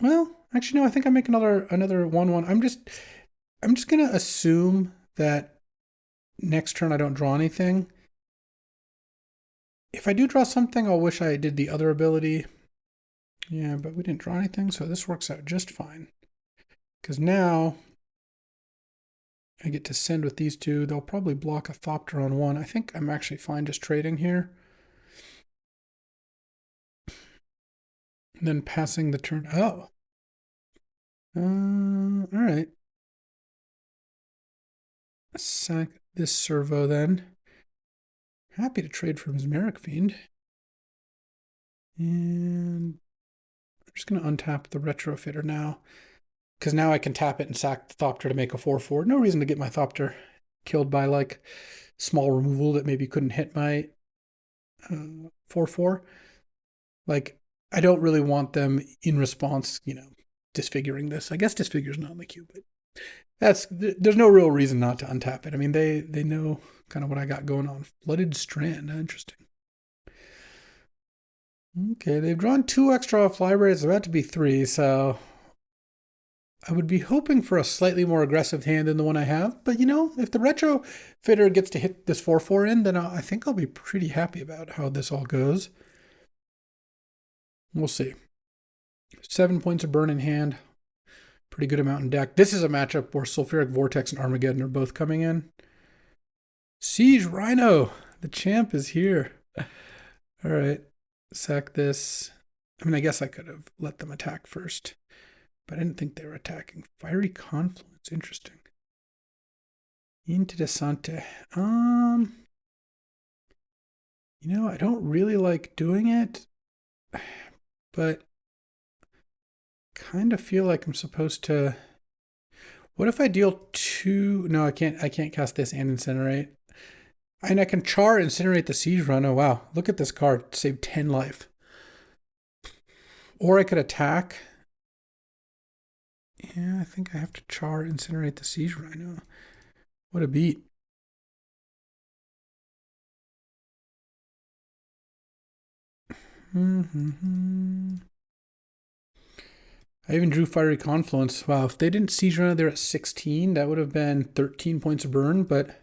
Well, actually, no, I think I make another 1/1. I'm just going to assume that next turn I don't draw anything. If I do draw something, I'll wish I did the other ability. Yeah, but we didn't draw anything, so this works out just fine. Because now I get to send with these 2. They'll probably block a Thopter on 1. I think I'm actually fine just trading here. And then passing the turn. Oh. All right. Sack this servo then. Happy to trade for Mesmeric Fiend. And I'm just going to untap the Retrofitter now. Because now I can tap it and sack the Thopter to make a 4/4. No reason to get my Thopter killed by like small removal that maybe couldn't hit my 4/4. Like, I don't really want them in response, disfiguring this. I guess disfigure's not in the queue, but there's no real reason not to untap it. I mean, they know kind of what I got going on. Flooded Strand, interesting. Okay, they've drawn 2 extra off library. It's about to be 3, so I would be hoping for a slightly more aggressive hand than the one I have. But if the Retro Fitter gets to hit this 4/4 in, then I think I'll be pretty happy about how this all goes. We'll see. 7 points of burn in hand. Pretty good amount in deck. This is a matchup where Sulfuric Vortex and Armageddon are both coming in. Siege Rhino! The champ is here. All right. Sack this. I mean, I guess I could have let them attack first, but I didn't think they were attacking. Fiery Confluence. Interesting. Interessante. I don't really like doing it, but kind of feel like I'm supposed to. What if I deal 2? No, I can't cast this and incinerate. And I can char incinerate the siege run. Oh wow, look at this card. Save 10 life. Or I could attack. Yeah, I think I have to char incinerate the siege rhino. What a beat. I even drew Fiery Confluence. Wow, if they didn't siege rhino there at 16, that would have been 13 points of burn, but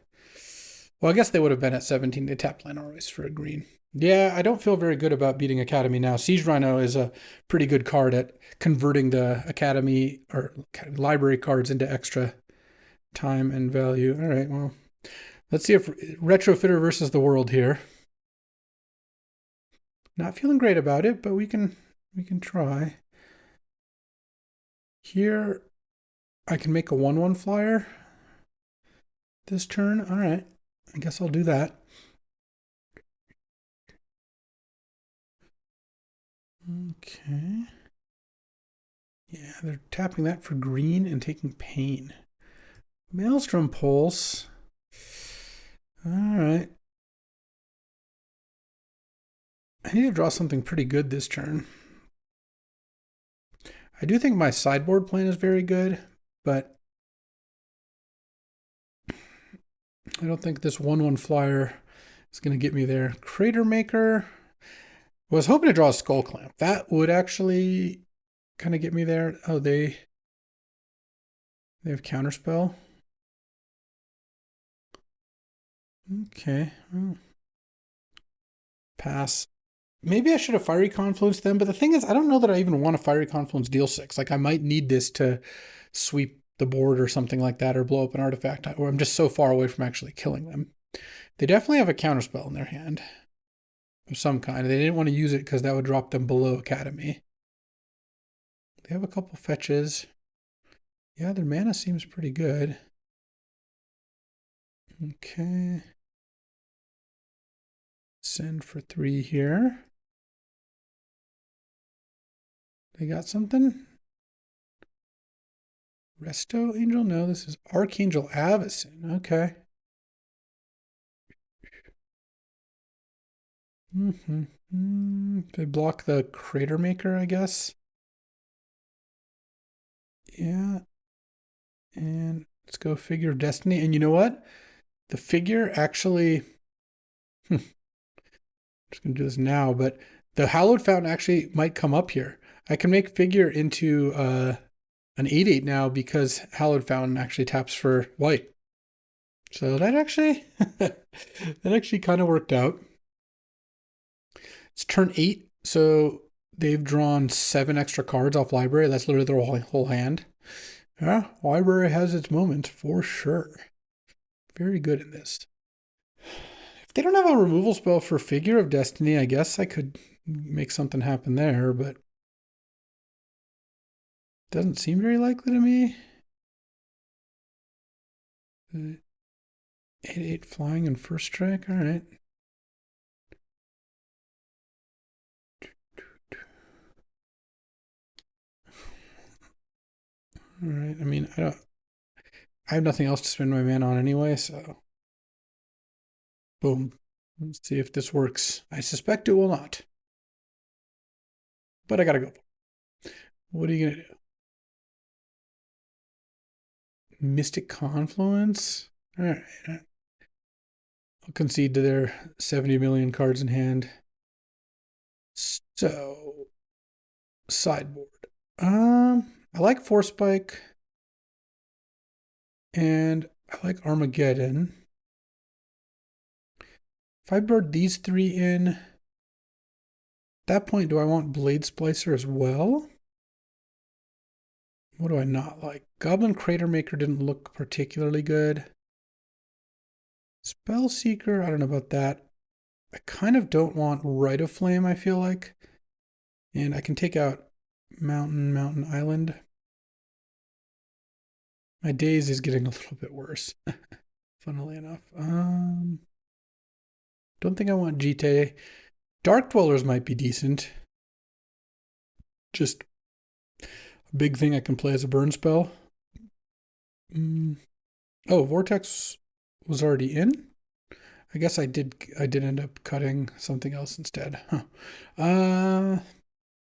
well, I guess they would have been at 17. They tapped Lenoris for a green. Yeah, I don't feel very good about beating Academy now. Siege Rhino is a pretty good card at converting the Academy or library cards into extra time and value. All right, well, let's see if Retrofitter versus the world here. Not feeling great about it, but we can try. Here, I can make a 1/1 flyer this turn. All right, I guess I'll do that. Okay. Yeah, they're tapping that for green and taking pain. Maelstrom Pulse. All right. I need to draw something pretty good this turn. I do think my sideboard plan is very good, but I don't think this 1/1 flyer is going to get me there. Crater Maker. I was hoping to draw a Skull Clamp. That would actually kind of get me there. Oh, they have Counterspell. Okay. Well, pass. Maybe I should have Fiery Confluence them, but the thing is, I don't know that I even want a Fiery Confluence deal 6. Like, I might need this to sweep the board or something like that, or blow up an artifact, or I'm just so far away from actually killing them. They definitely have a Counterspell in their hand of some kind. They didn't want to use it because that would drop them below Academy. They have a couple fetches. Yeah, their mana seems pretty good. Okay. Send for 3 here. They got something? Resto Angel? No, this is Archangel Avacyn. Okay. They block the Crater Maker, I guess. Yeah. And let's go Figure of Destiny. And you know what? The figure actually... I'm just going to do this now, but the Hallowed Fountain actually might come up here. I can make figure into an 8/8 now because Hallowed Fountain actually taps for white. So that actually kind of worked out. It's turn 8, so they've drawn 7 extra cards off library. That's literally their whole hand. Yeah, library has its moments for sure. Very good in this. If they don't have a removal spell for Figure of Destiny, I guess I could make something happen there, but doesn't seem very likely to me. 8/8 flying and first strike. All right. All right. I mean, I have nothing else to spend my mana on anyway, so boom. Let's see if this works. I suspect it will not, but I gotta go. What are you gonna do? Mystic Confluence. All right. I'll concede to their 70 million cards in hand. So sideboard. I like Force Spike, and I like Armageddon. If I bird these three in, at that point, do I want Blade Splicer as well? What do I not like? Goblin Crater Maker didn't look particularly good. Spell Seeker, I don't know about that. I kind of don't want Rite of Flame, I feel like. And I can take out Mountain Island. My Daze is getting a little bit worse, funnily enough. Don't think I want Jite. Dark Dwellers might be decent. Just a big thing I can play as a burn spell. Oh, Vortex was already in? I guess I did end up cutting something else instead.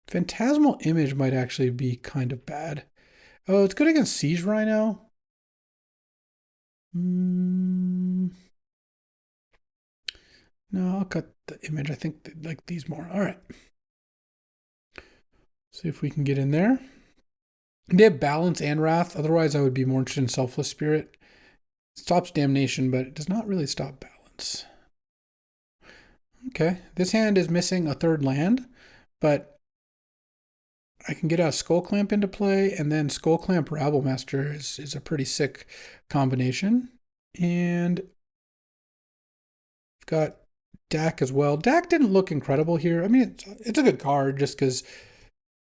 Phantasmal Image might actually be kind of bad. Oh, it's good against Siege Rhino. No, I'll cut the image. I think they like these more. All right. See if we can get in there. They have Balance and Wrath. Otherwise, I would be more interested in Selfless Spirit. It stops Damnation, but it does not really stop Balance. Okay. This hand is missing a third land, but I can get a Skull Clamp into play, and then Skull Clamp Rabble Master is a pretty sick combination. And I've got Dak as well. Dak didn't look incredible here. I mean, it's a good card just because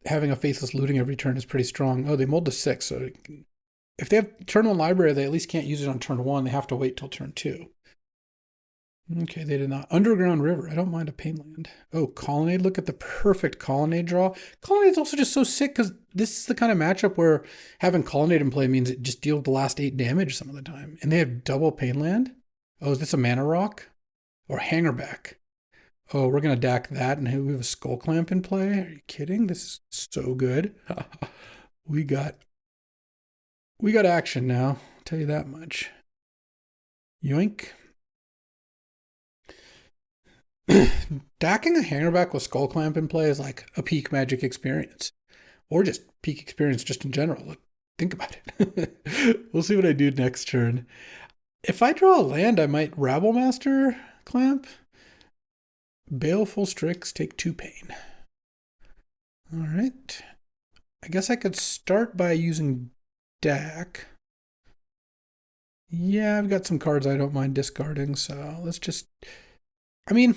having a Faithless Looting every turn is pretty strong. Oh, they mulled to 6, so if they have turn 1 library, they at least can't use it on turn 1. They have to wait till turn 2. Okay, they did not. Underground River. I don't mind a Painland. Oh, Colonnade. Look at the perfect Colonnade draw. Colonnade's also just so sick because this is the kind of matchup where having Colonnade in play means it just deals the last 8 damage some of the time. And they have double Painland. Oh, is this a Mana Rock? Or Hangerback? Oh, we're going to DAC that and we have a Skull Clamp in play? Are you kidding? This is so good. We got action now. I'll tell you that much. Yoink. Dacking a Hangerback with Skull Clamp in play is like a peak Magic experience. Or just peak experience just in general. Think about it. We'll see what I do next turn. If I draw a land, I might Rabble Master Clamp. Baleful Strix, take 2 pain. All right. I guess I could start by using DAC. Yeah, I've got some cards I don't mind discarding, so let's just... I mean,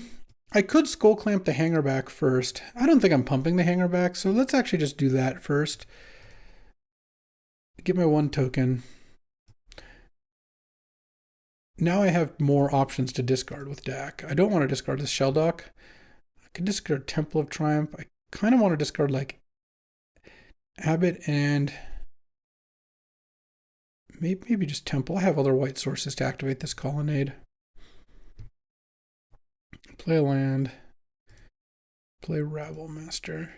I could Skull Clamp the Hangerback first. I don't think I'm pumping the Hangerback, so let's actually just do that first. Get my 1 token. Now I have more options to discard with DAC. I don't want to discard this Shelldock. I can discard Temple of Triumph. I kind of want to discard like Abbot and maybe just Temple. I have other white sources to activate this Colonnade. Play a land. Play Rabble Master.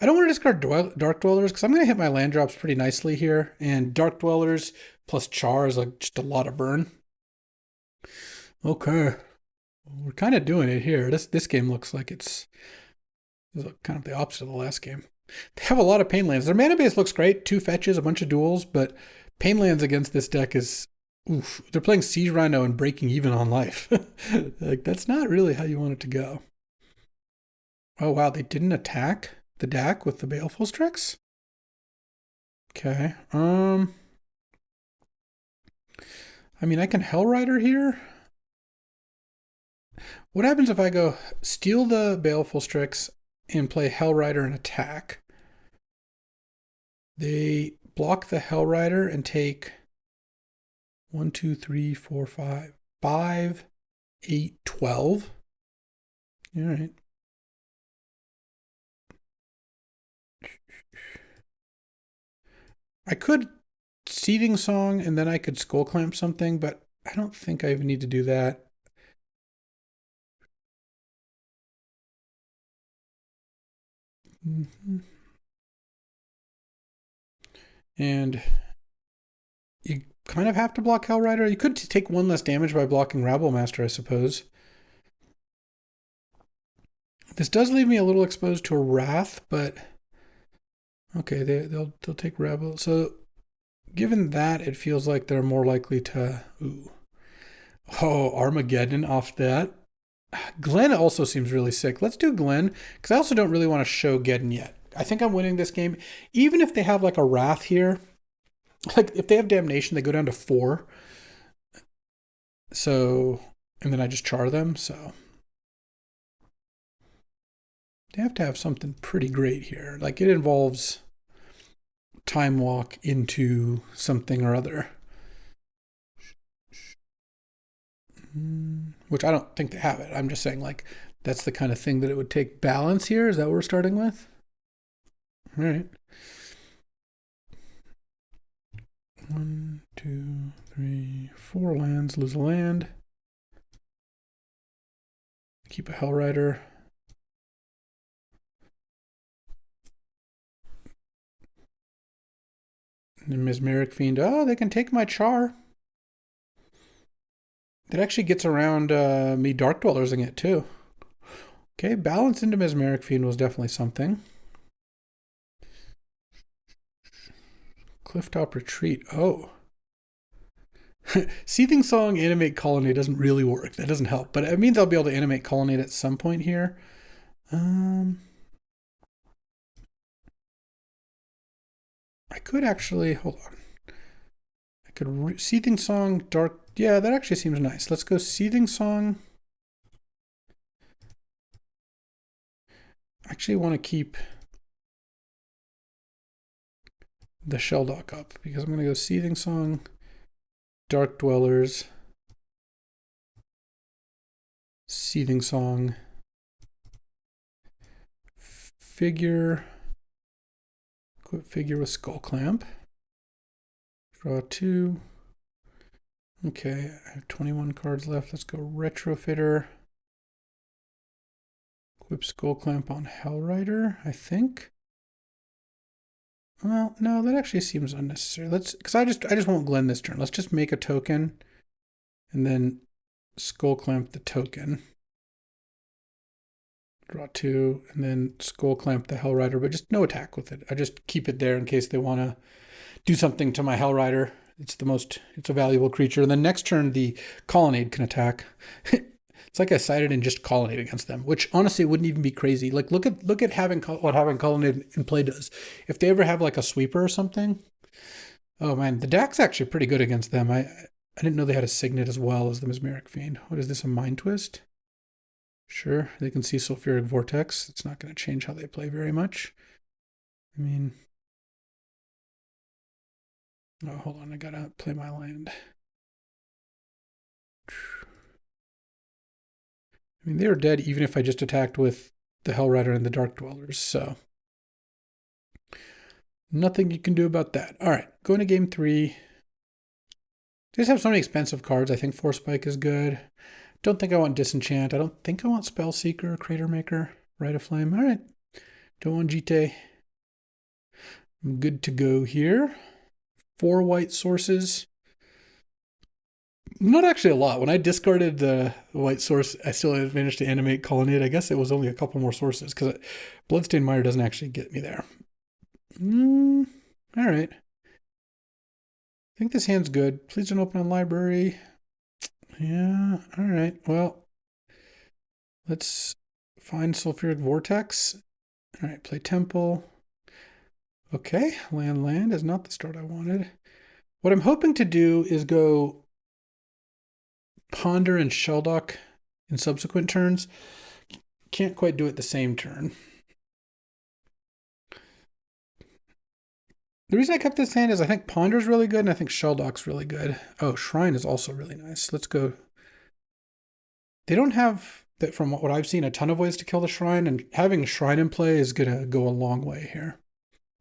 I don't want to discard Dark Dwellers because I'm going to hit my land drops pretty nicely here. And Dark Dwellers plus Char is like just a lot of burn. Okay. We're kind of doing it here. This game looks like it's kind of the opposite of the last game. They have a lot of Painlands. Their mana base looks great. 2 fetches, a bunch of duels, but Painlands against this deck is... Oof. They're playing Siege Rhino and breaking even on life. Like, that's not really how you want it to go. Oh, wow. They didn't attack the DAC with the Baleful Strix? Okay. I mean, I can Hellrider here. What happens if I go steal the Baleful Strix and play Hellrider and attack? They block the Hellrider and take 1, 2, 3, 4, 5 5, 8, 12. All right. I could Seething Song and then I could Skull Clamp something, but I don't think I even need to do that. And you kind of have to block Hellrider. You could take one less damage by blocking Rabble Master, I suppose. This does leave me a little exposed to a Wrath, but okay, they'll take Rabble. So given that, it feels like they're more likely to. Ooh. Oh, Armageddon off that. Glenn also seems really sick. Let's do Glenn, because I also don't really want to show Geddon yet. I think I'm winning this game. Even if they have like a Wrath here, like if they have Damnation, they go down to 4. So, and then I just char them, so. They have to have something pretty great here. Like it involves Time Walk into something or other. Which I don't think they have it. I'm just saying like that's the kind of thing that it would take. Balance here. Is that what we're starting with? All right. 1, 2, 3, 4 lands. Lose a land. Keep a Hellrider. And Mesmeric Fiend. Oh, they can take my char. It actually gets around me Dark Dwellersing it too. Okay, balance into Mesmeric Fiend was definitely something. Clifftop Retreat. Oh. Seething Song, Animate Colonnade doesn't really work. That doesn't help. But it means I'll be able to Animate Colonnade at some point here. I could actually, hold on. I could, Seething Song, Dark, yeah, that actually seems nice. Let's go Seething Song. I actually want to keep the Shelldock up because I'm going to go Seething Song, Dark Dwellers, Seething Song, Figure, equip Figure with Skull Clamp, draw 2. Okay, I have 21 cards left. Let's go Retrofitter, equip Skull Clamp on Hellrider, I think. Well, no, that actually seems unnecessary. Because I just won't Glen this turn. Let's just make a token and then Skull Clamp the token. Draw 2 and then Skull Clamp the Hellrider, but just no attack with it. I just keep it there in case they want to do something to my Hellrider. It's a valuable creature. And then next turn, the Colonnade can attack. It's like I sided and just Colonnade against them, which honestly wouldn't even be crazy. Like look at what having Colonnade in play does. If they ever have like a sweeper or something, oh man, the deck's actually pretty good against them. I didn't know they had a Signet as well as the Mesmeric Fiend. What is this, a Mind Twist? Sure, they can see Sulfuric Vortex. It's not going to change how they play very much. I mean, oh, hold on, I gotta play my land. I mean, they are dead even if I just attacked with the Hellrider and the Dark Dwellers, so nothing you can do about that. All right, going to game 3. They just have so many expensive cards. I think Force Spike is good. Don't think I want Disenchant. I don't think I want Spellseeker, Crater Maker, Rite of Flame. All right, don't want Jite. I'm good to go here. 4 white sources. Not actually a lot. When I discarded the white source, I still managed to animate Colonnade. I guess it was only a couple more sources because Bloodstained Mire doesn't actually get me there. All right. I think this hand's good. Please don't open a library. Yeah, all right. Well, let's find Sulfuric Vortex. All right, play Temple. Okay, land is not the start I wanted. What I'm hoping to do is go Ponder and Shelldock in subsequent turns. Can't quite do it the same turn. The reason I kept this hand is I think Ponder's really good and I think Shelldock's really good. Oh, Shrine is also really nice. Let's go They don't have that, from what I've seen, a ton of ways to kill the shrine, and having a shrine in play is gonna go a long way here.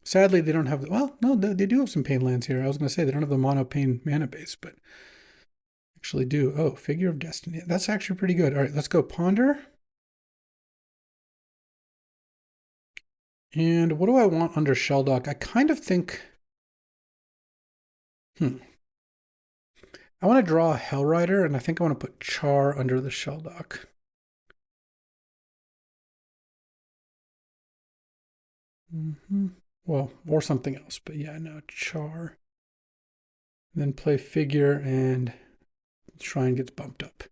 Sadly, they don't have. Well, no, they do have some pain lands here. I was gonna say they don't have the mono pain mana base, but actually do. Oh, Figure of Destiny. That's actually pretty good. All right, let's go Ponder. And what do I want under Shelldock? I kind of think. I want to draw a Hellrider, and I think I want to put Char under the Shelldock. Well, or something else, but yeah, no, Char. Then play Figure, and Shrine gets bumped up.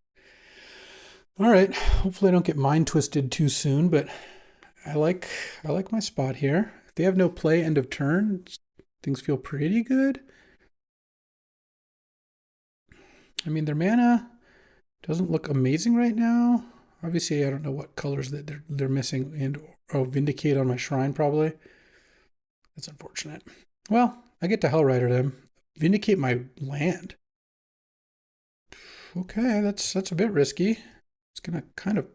All right, hopefully I don't get mind twisted too soon, but I like my spot here. If they have no play end of turn, things feel pretty good. I mean, their mana doesn't look amazing right now. Obviously, I don't know what colors that they're missing, and Vindicate on my Shrine probably. That's unfortunate. Well, I get to Hellrider them. Vindicate my land. Okay, that's a bit risky. It's gonna kind of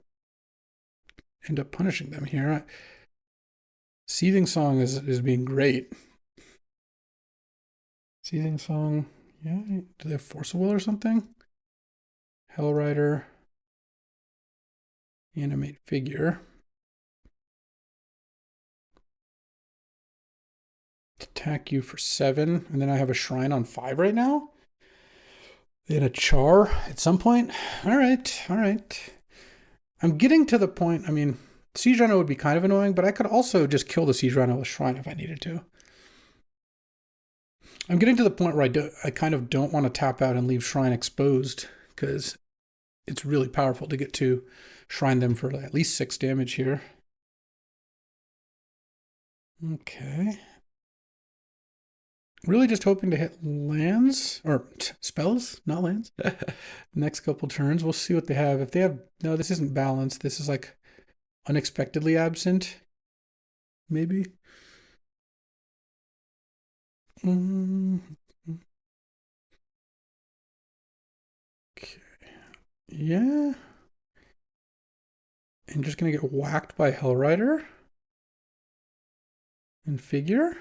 end up punishing them here. Seething Song is being great. Seething Song, yeah. Do they have Force of Will or something? Hellrider. Animate Figure. Attack you for 7, and then I have a Shrine on 5 right now? Then a Char at some point? All right. I'm getting to the point, I mean, Siege Rhino would be kind of annoying, but I could also just kill the Siege Rhino with Shrine if I needed to. I'm getting to the point where I kind of don't want to tap out and leave Shrine exposed, because it's really powerful to get to Shrine them for at least 6 damage here. Okay. Really just hoping to hit lands, or spells, not lands. Next couple turns, we'll see what they have. If they have, no, this isn't balanced. This is like unexpectedly absent, maybe. Okay. Yeah. And just gonna get whacked by Hellrider and Figure.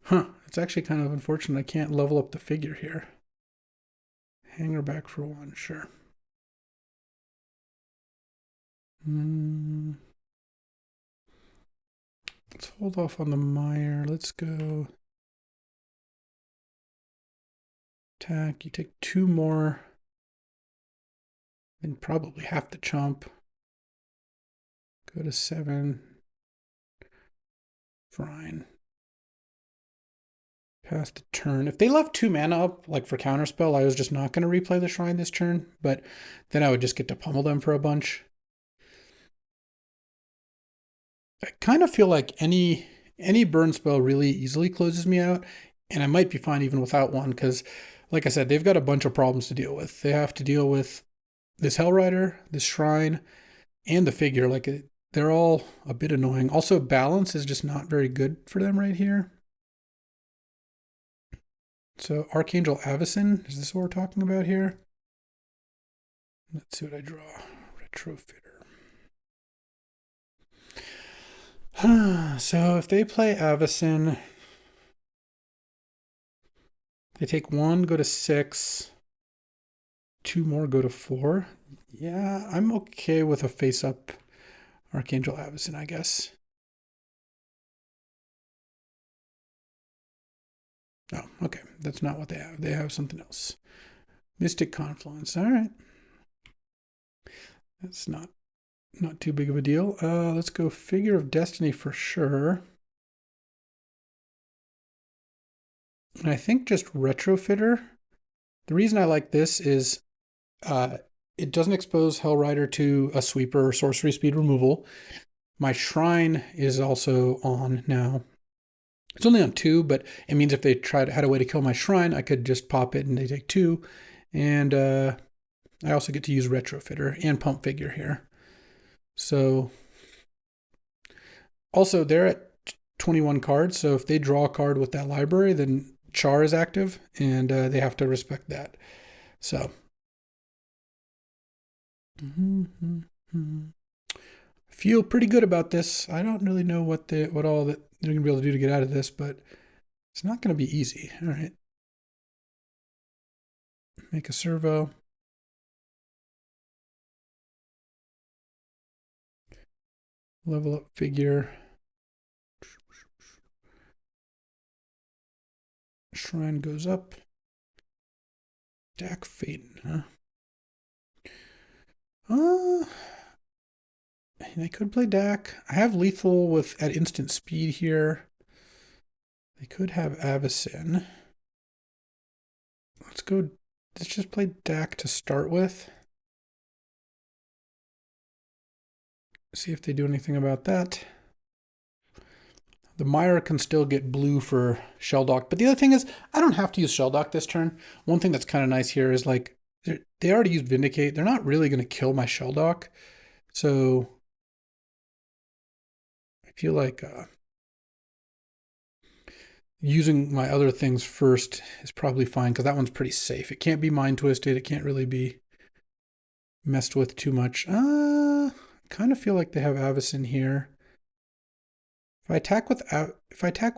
Huh, it's actually kind of unfortunate I can't level up the Figure here. Hang her back for 1, sure. Let's hold off on the Mire. Let's go. Attack. You take 2 more. Then probably have to chomp. Go to 7. Fine. Pass the turn. If they left 2 mana up, like for counterspell, I was just not going to replay the Shrine this turn, but then I would just get to pummel them for a bunch. I kind of feel like any burn spell really easily closes me out, and I might be fine even without one, because, like I said, they've got a bunch of problems to deal with. They have to deal with this Hellrider, this Shrine, and the Figure. Like, they're all a bit annoying. Also, balance is just not very good for them right here. So Archangel Avacyn, is this what we're talking about here? Let's see what I draw. Retrofitter. So if they play Avacyn, they take 1, go to 6. 2 more, go to 4. Yeah, I'm okay with a face-up Archangel Avacyn, I guess. Oh, okay. That's not what they have. They have something else. Mystic Confluence. All right. That's not too big of a deal. Let's go Figure of Destiny for sure. And I think just Retrofitter. The reason I like this is it doesn't expose Hellrider to a sweeper or sorcery speed removal. My Shrine is also on now. It's only on 2, but it means if they had a way to kill my Shrine, I could just pop it and they take 2. And I also get to use Retrofitter and Pump Figure here. So also they're at 21 cards, so if they draw a card with that library, then Char is active, and they have to respect that. So Feel pretty good about this. I don't really know what all that they're gonna be able to do to get out of this, but it's not gonna be easy. All right, make a servo. Level up figure. Shrine goes up. Dak Faden, huh? They could play Dak. I have lethal with at instant speed here. They could have Avacyn. Let's go. Let's just play Dak to start with. See if they do anything about that. The Mire can still get blue for Shelldock. But the other thing is, I don't have to use Shelldock this turn. One thing that's kind of nice here is like, they already used Vindicate. They're not really going to kill my Shelldock. So I feel like using my other things first is probably fine because that one's pretty safe. It can't be Mind Twisted. It can't really be messed with too much. I kind of feel like they have Avacyn here. If I attack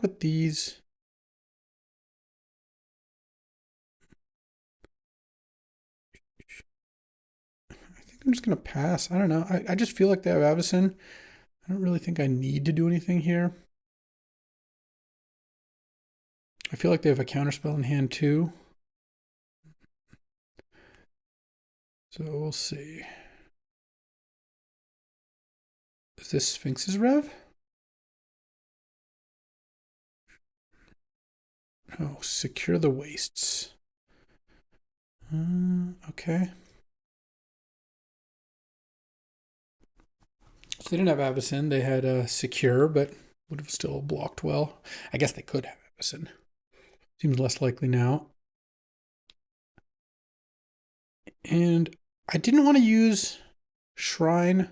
with these, I think I'm just gonna pass. I don't know. I just feel like they have Avacyn. I don't really think I need to do anything here. I feel like they have a counterspell in hand too. So we'll see. Is this Sphinx's Rev? Oh, secure the wastes. Okay. So they didn't have Avacyn. They had secure, but would have still blocked well. I guess they could have Avacyn. Seems less likely now. And I didn't want to use Shrine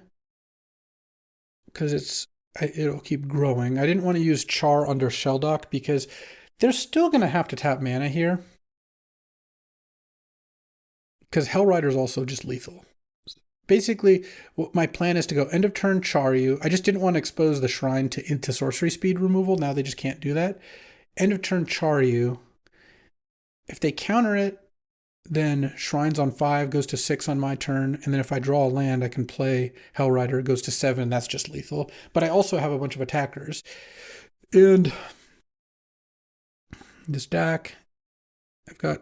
because it'll keep growing. I didn't want to use Char under Shelldock because they're still going to have to tap mana here. Because Hellrider is also just lethal. Basically, what my plan is to go end of turn Char you. I just didn't want to expose the Shrine into sorcery speed removal. Now they just can't do that. End of turn Char you. If they counter it, then Shrine's on 5, goes to 6 on my turn, and then if I draw a land, I can play Hellrider, it goes to 7, that's just lethal. But I also have a bunch of attackers. And this deck, I'm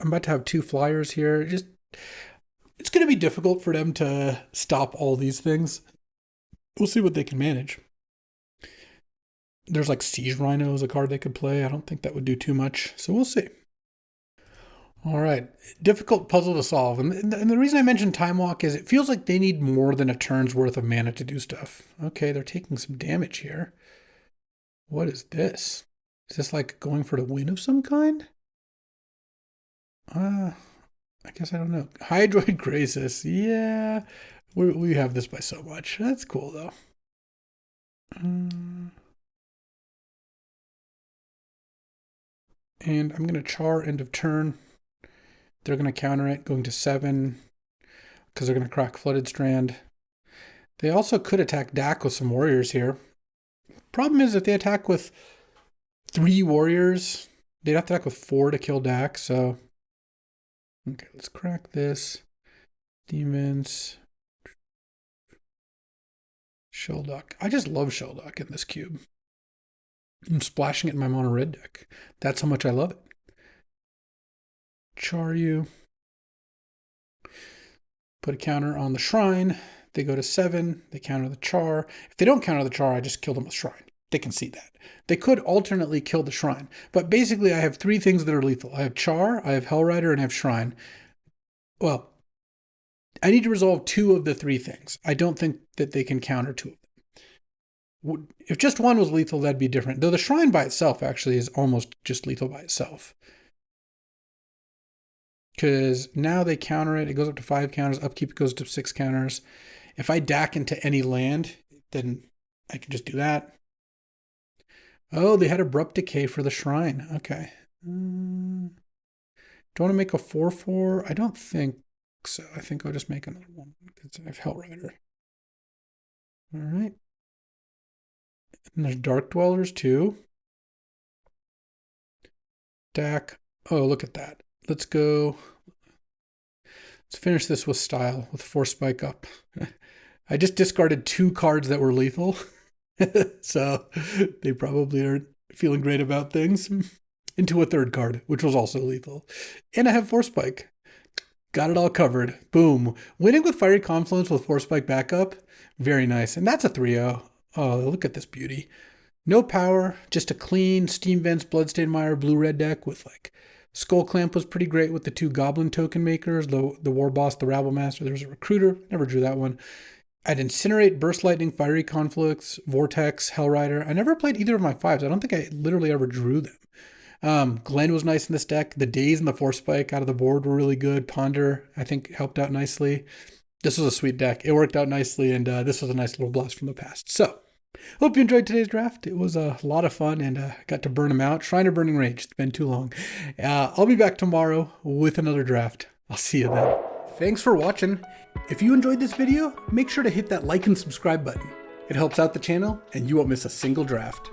about to have 2 flyers here. It's going to be difficult for them to stop all these things. We'll see what they can manage. There's like Siege Rhino as a card they could play. I don't think that would do too much, so we'll see. All right, difficult puzzle to solve. And the reason I mentioned Time Walk is it feels like they need more than a turn's worth of mana to do stuff. Okay, they're taking some damage here. What is this? Is this like going for the win of some kind? I guess I don't know. Hydroid Graces. Yeah, we have this by so much. That's cool, though. And I'm going to Char end of turn. They're going to counter it, going to 7, because they're going to crack Flooded Strand. They also could attack Dak with some warriors here. Problem is, if they attack with 3 warriors, they'd have to attack with 4 to kill Dak, so... Okay, let's crack this. Demons. Shelldock. I just love Shelldock in this cube. I'm splashing it in my mono red deck. That's how much I love it. Char you. Put a counter on the Shrine. They go to 7. They counter the Char. If they don't counter the Char, I just kill them with Shrine. They can see that. They could alternately kill the Shrine. But basically, I have 3 things that are lethal. I have Char, I have Hellrider, and I have Shrine. Well, I need to resolve 2 of the 3 things. I don't think that they can counter 2 of them. If just one was lethal, that'd be different. Though the Shrine by itself actually is almost just lethal by itself. Because now they counter it. It goes up to 5 counters. Upkeep goes to 6 counters. If I DAC into any land, then I can just do that. Oh, they had Abrupt Decay for the Shrine. Okay. Do I want to make a 4/4? I don't think. So I think I'll just make another one because I have Hellrider. All right. And there's Dark Dwellers too. Deck. Oh, look at that. Let's go. Let's finish this with style, with Force Spike up. I just discarded 2 cards that were lethal. So they probably aren't feeling great about things. Into a 3rd card, which was also lethal. And I have Force Spike. Got it all covered. Boom. Winning with Fiery Confluence with Force Spike backup. Very nice. And that's a 3-0. Oh, look at this beauty. No power, just a clean Steam Vents Bloodstained Mire blue-red deck with like Skull Clamp was pretty great with the 2 Goblin token makers, the War Boss, the Rabble Master. There was a Recruiter. Never drew that one. I'd Incinerate, Burst Lightning, Fiery Conflicts, Vortex, Hellrider. I never played either of my 5s. I don't think I literally ever drew them. Glenn was nice in this deck. The Daze and the Force Spike out of the board were really good. Ponder, I think, helped out nicely. This was a sweet deck. It worked out nicely, and this was a nice little blast from the past. So, hope you enjoyed today's draft. It was a lot of fun, and got to burn them out. Shriner Burning Rage. It's been too long. I'll be back tomorrow with another draft. I'll see you then. Thanks for watching. If you enjoyed this video, make sure to hit that like and subscribe button. It helps out the channel, and you won't miss a single draft.